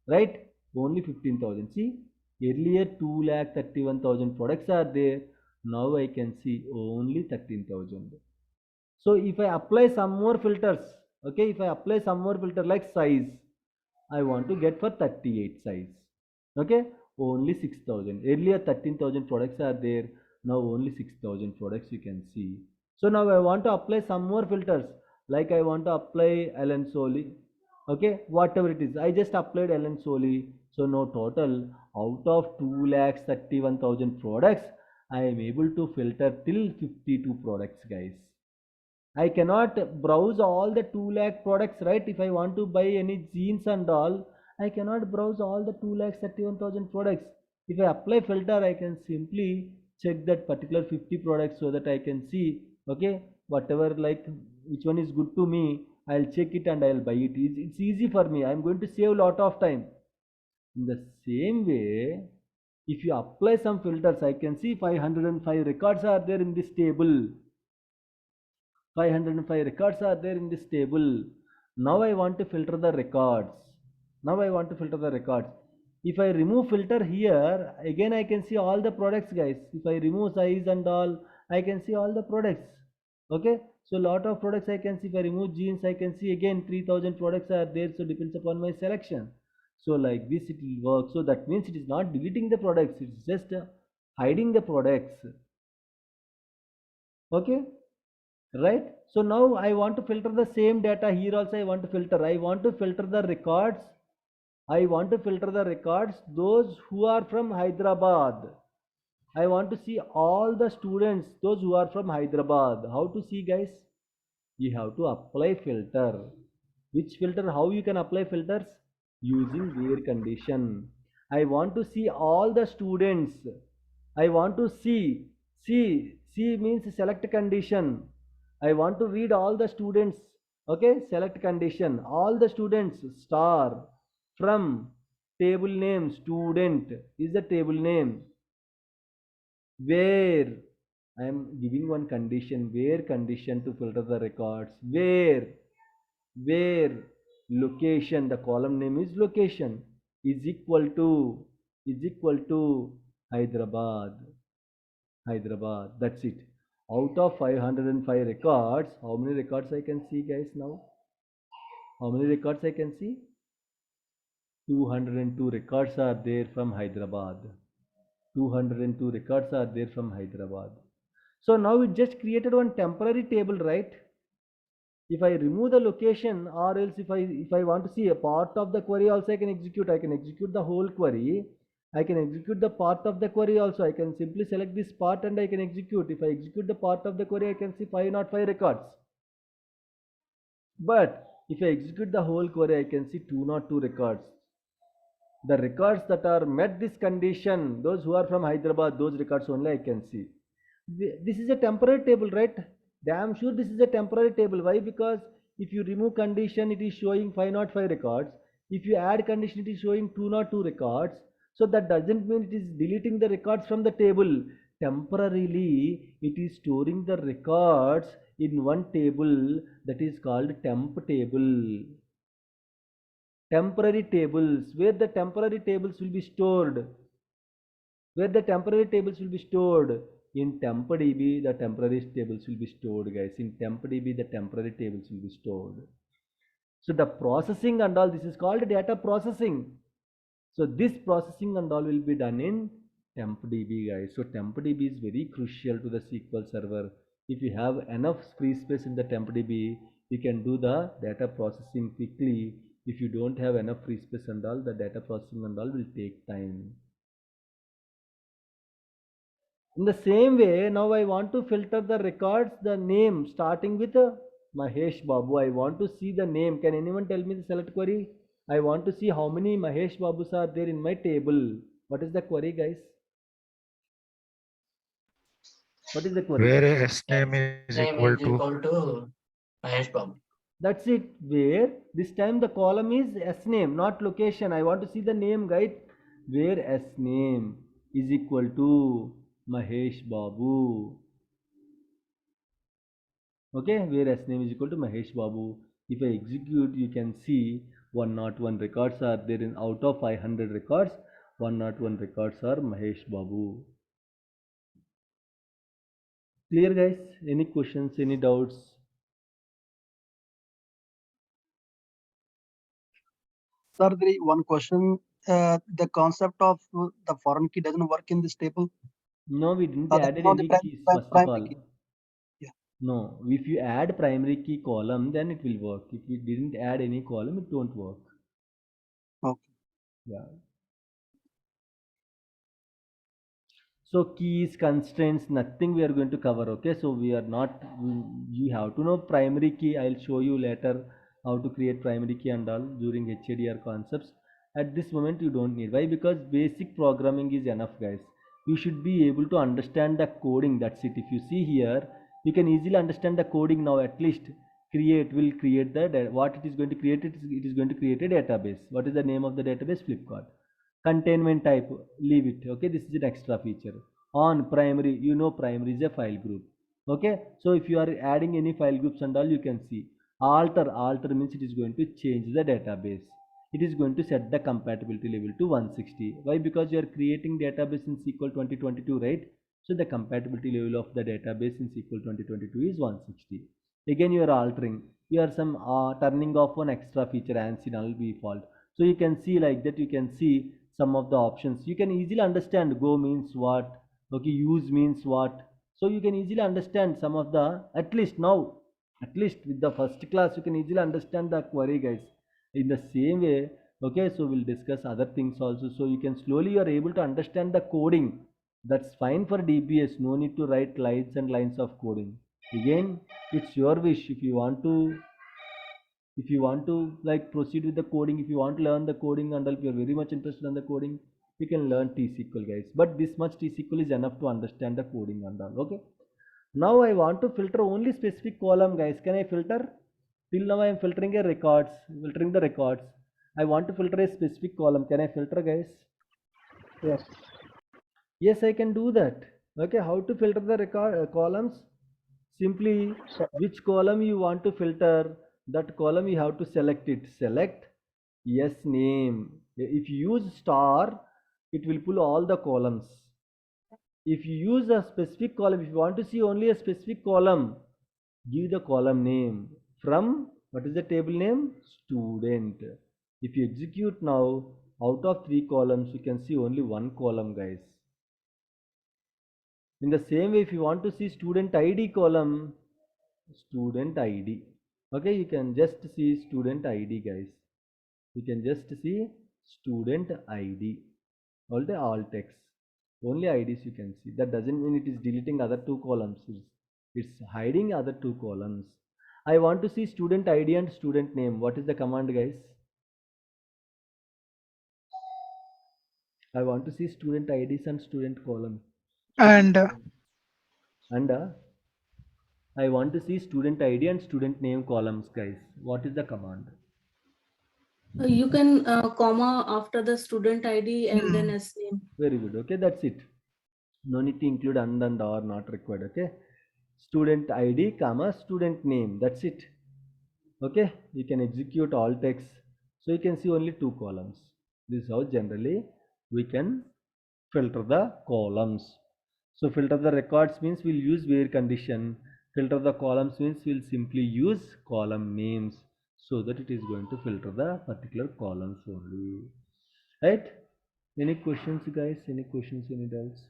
Right? Only 15,000. See? Earlier 2,31,000 products are there. Now I can see only 13,000. So if I apply some more filters, okay, if I apply some more filter like size, I want to get for 38 size. Okay, only 6,000. Earlier 13,000 products are there. Now only 6,000 products you can see. So now I want to apply some more filters. Like I want to apply Ellen Soli. Okay, whatever it is. I just applied Ellen Soli. So now total out of 2,31,000 products, I am able to filter till 52 products, guys. I cannot browse all the 2 lakh products, right? If I want to buy any jeans and all, I cannot browse all the 2,31,000 products. If I apply filter, I can simply check that particular 50 products so that I can see, okay, whatever like which one is good to me, I'll check it and I'll buy it. It's easy for me. I'm going to save a lot of time. In the same way, if you apply some filters, I can see 505 records are there in this table. 505 records are there in this table. Now I want to filter the records. If I remove filter here, again I can see all the products, guys. If I remove size and all, I can see all the products. Okay, so lot of products I can see. If I remove jeans, I can see again 3,000 products are there. So depends upon my selection. So like this it will work. So that means it is not deleting the products. It's just hiding the products. Okay, right? So now I want to filter the same data here also. I want to filter the records. I want to filter the records those who are from Hyderabad. I want to see all the students those who are from Hyderabad. How to see, guys? You have to apply filter. Which filter? How you can apply filters? Using where condition. I want to see all the students. I want to see means select condition. I want to read all the students. Okay, select condition. All the students star from table name. Student is the table name. Where I am giving one condition. Where condition to filter the records. Where location, the column name is location, is equal to Hyderabad. That's it. Out of 505 records, how many records I can see, guys? Now how many records I can see? 202 records are there from Hyderabad. 202 records are there from Hyderabad. So now it just created one temporary table, right? If I remove the location, or else if I want to see a part of the query also, I can execute the whole query. I can execute the part of the query also. I can simply select this part and I can execute. If I execute the part of the query, I can see 505 records. But if I execute the whole query, I can see 202 records. The records that are met this condition, those who are from Hyderabad, those records only I can see. This is a temporary table, right? Damn sure this is a temporary table. Why? Because if you remove condition, it is showing 505 records. If you add condition, it is showing 202 records. So that doesn't mean it is deleting the records from the table. Temporarily, it is storing the records in one table that is called temp table. Temporary tables, where the temporary tables will be stored. In TempDB, the temporary tables will be stored, guys. In TempDB, the temporary tables will be stored. So the processing and all, this is called data processing. So this processing and all will be done in TempDB, guys. So TempDB is very crucial to the SQL server. If you have enough free space in the TempDB, you can do the data processing quickly. If you don't have enough free space and all, the data processing and all will take time. In the same way, now I want to filter the records, the name starting with Mahesh Babu. I want to see the name. Can anyone tell me the select query? I want to see how many Mahesh Babus are there in my table. What is the query, guys? What is the query? Where S name is Name equal is to equal to Mahesh Babu. That's it. Where this time the column is S name, not location. I want to see the name, guys. Where S name is equal to Mahesh Babu. Okay, where S name is equal to Mahesh Babu. If I execute, you can see 101 records are there in out of 500 records. 101 records are Mahesh Babu. Clear, guys? Any questions, any doubts? Sir, there is one question. The concept of the foreign key doesn't work in this table. No, we didn't That's added not the any keys first of primary all. key. Yeah. No, if you add primary key column, then it will work. If you didn't add any column, it won't work. Okay. Yeah. So keys, constraints, nothing we are going to cover. Okay, so we are not. You have to know primary key. I'll show you later how to create primary key and all during HADR concepts. At this moment, you don't need. Why? Because basic programming is enough, guys. You should be able to understand the coding. That's it. If you see here, you can easily understand the coding now. At least create will create the what it is going to create. It is going to create a database. What is the name of the database? Flipkart. Containment type, leave it. Okay, this is an extra feature. On primary, you know primary is a file group. Okay, so if you are adding any file groups and all, you can see alter means it is going to change the database. It is going to set the compatibility level to 160. Why? Because you are creating database in SQL 2022, right? So the compatibility level of the database in SQL 2022 is 160. Again, you are altering, you are some turning off one extra feature, ANSI null default. So you can see like that. You can see some of the options. You can easily understand go means what, okay, use means what. So you can easily understand some of the, at least now, at least with the first class, you can easily understand the query, guys. In the same way, okay, so we'll discuss other things also. So you can slowly, you are able to understand the coding. That's fine for DBS. No need to write lines and lines of coding. Again, it's your wish. If you want to like proceed with the coding, if you want to learn the coding and if you're very much interested in the coding, you can learn T-SQL, guys. But this much T-SQL is enough to understand the coding and all. Okay, now I want to filter only specific column, guys. Can I filter? Till now I am filtering the records. I want to filter a specific column. Can I filter, guys? Yes. Yes, I can do that. Okay, how to filter the record columns? Simply, So, which column you want to filter, that column you have to select it. Select yes name. If you use star, it will pull all the columns. If you use a specific column, if you want to see only a specific column, give the column name. From, what is the table name? Student. If you execute now, out of 3 columns, you can see only 1 column, guys. In the same way, if you want to see student ID column, student ID. Okay, you can just see student ID, guys. You can just see student ID. All text. Only IDs you can see. That doesn't mean it is deleting other 2 columns. It's hiding other 2 columns. I want to see student ID and student name. What is the command, guys? I want to see student IDs and student column. And And I want to see student ID and student name columns, guys. What is the command? You can comma after the student ID and then S name. Very good. Okay, that's it. No need to include and or not required. Okay, student ID comma student name. That's it. Okay, you can execute all text. So you can see only 2 columns. This is how generally we can filter the columns. So filter the records means we'll use where condition. Filter the columns means we'll simply use column names, so that it is going to filter the particular columns only. Right? Any questions, guys? Any questions? Any doubts?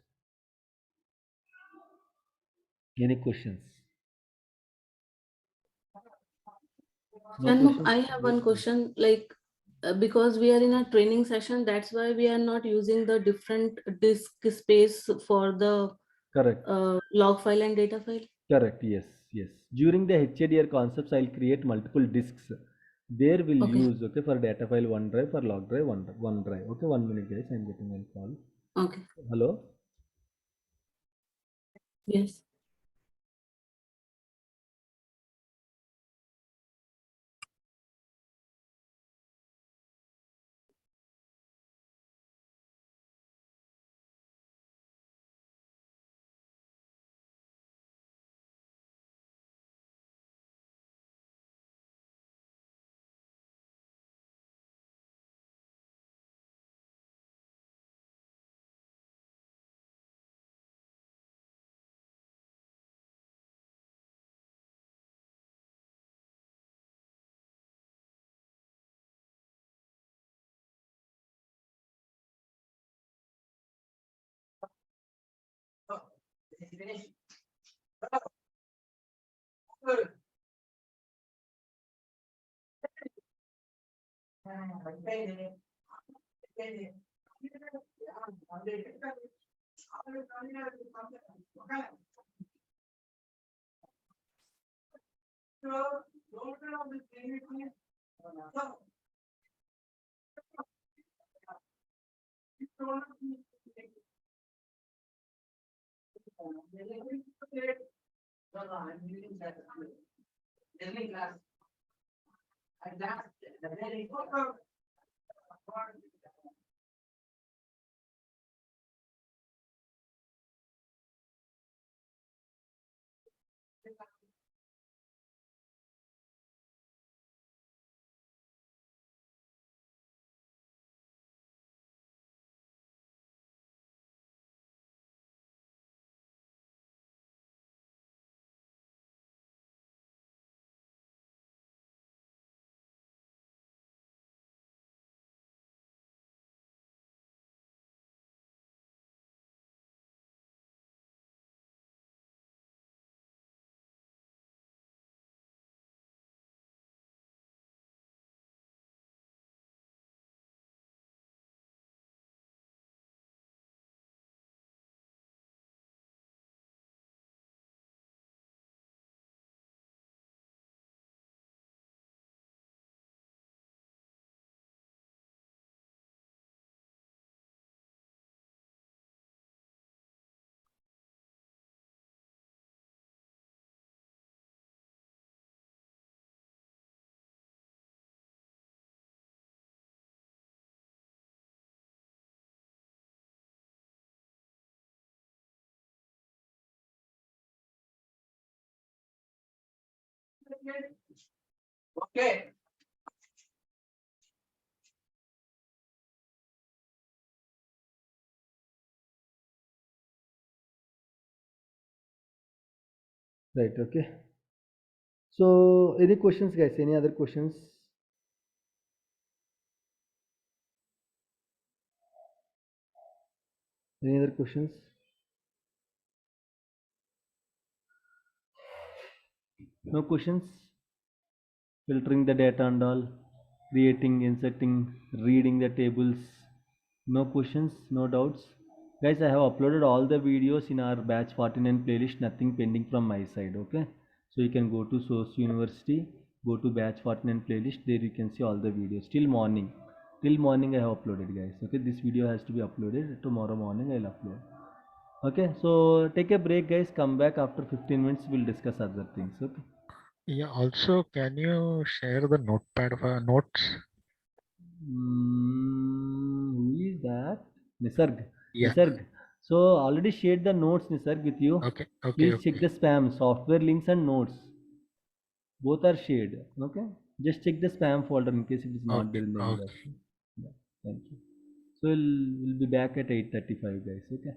Any questions? No And questions? I have one Yes. question, like because we are in a training session, that's why we are not using the different disk space for the Correct. log file and data file. Correct. Yes. Yes. During the HADR concepts, I'll create multiple disks. There will Okay. use, okay, for data file one drive, for log drive one drive. Okay, 1 minute, guys. I'm getting a call. Okay. Hello. Yes. Okay. Right, okay. So any questions, guys? Any other questions? Any other questions? No questions? Filtering the data and all, creating, inserting, reading the tables. No questions, no doubts. Guys, I have uploaded all the videos in our batch 49 playlist, nothing pending from my side, okay? So you can go to Source University, go to batch 49 playlist, there you can see all the videos till morning. Till morning I have uploaded, guys. Okay, this video has to be uploaded. Tomorrow morning I'll upload. Okay, so take a break, guys. Come back after 15 minutes, we'll discuss other things. Okay. Yeah. Also, can you share the notepad for notes? Who is that? Nisarg. Yeah. Nisarg. So already shared the notes, Nisarg, with you. Okay. Okay. Please check Okay. the spam, software links and notes. Both are shared. Okay. Just check the spam folder in case it is not there Okay. in the Okay. inbox. Yeah. Thank you. So we'll be back at 8:35, guys. Okay.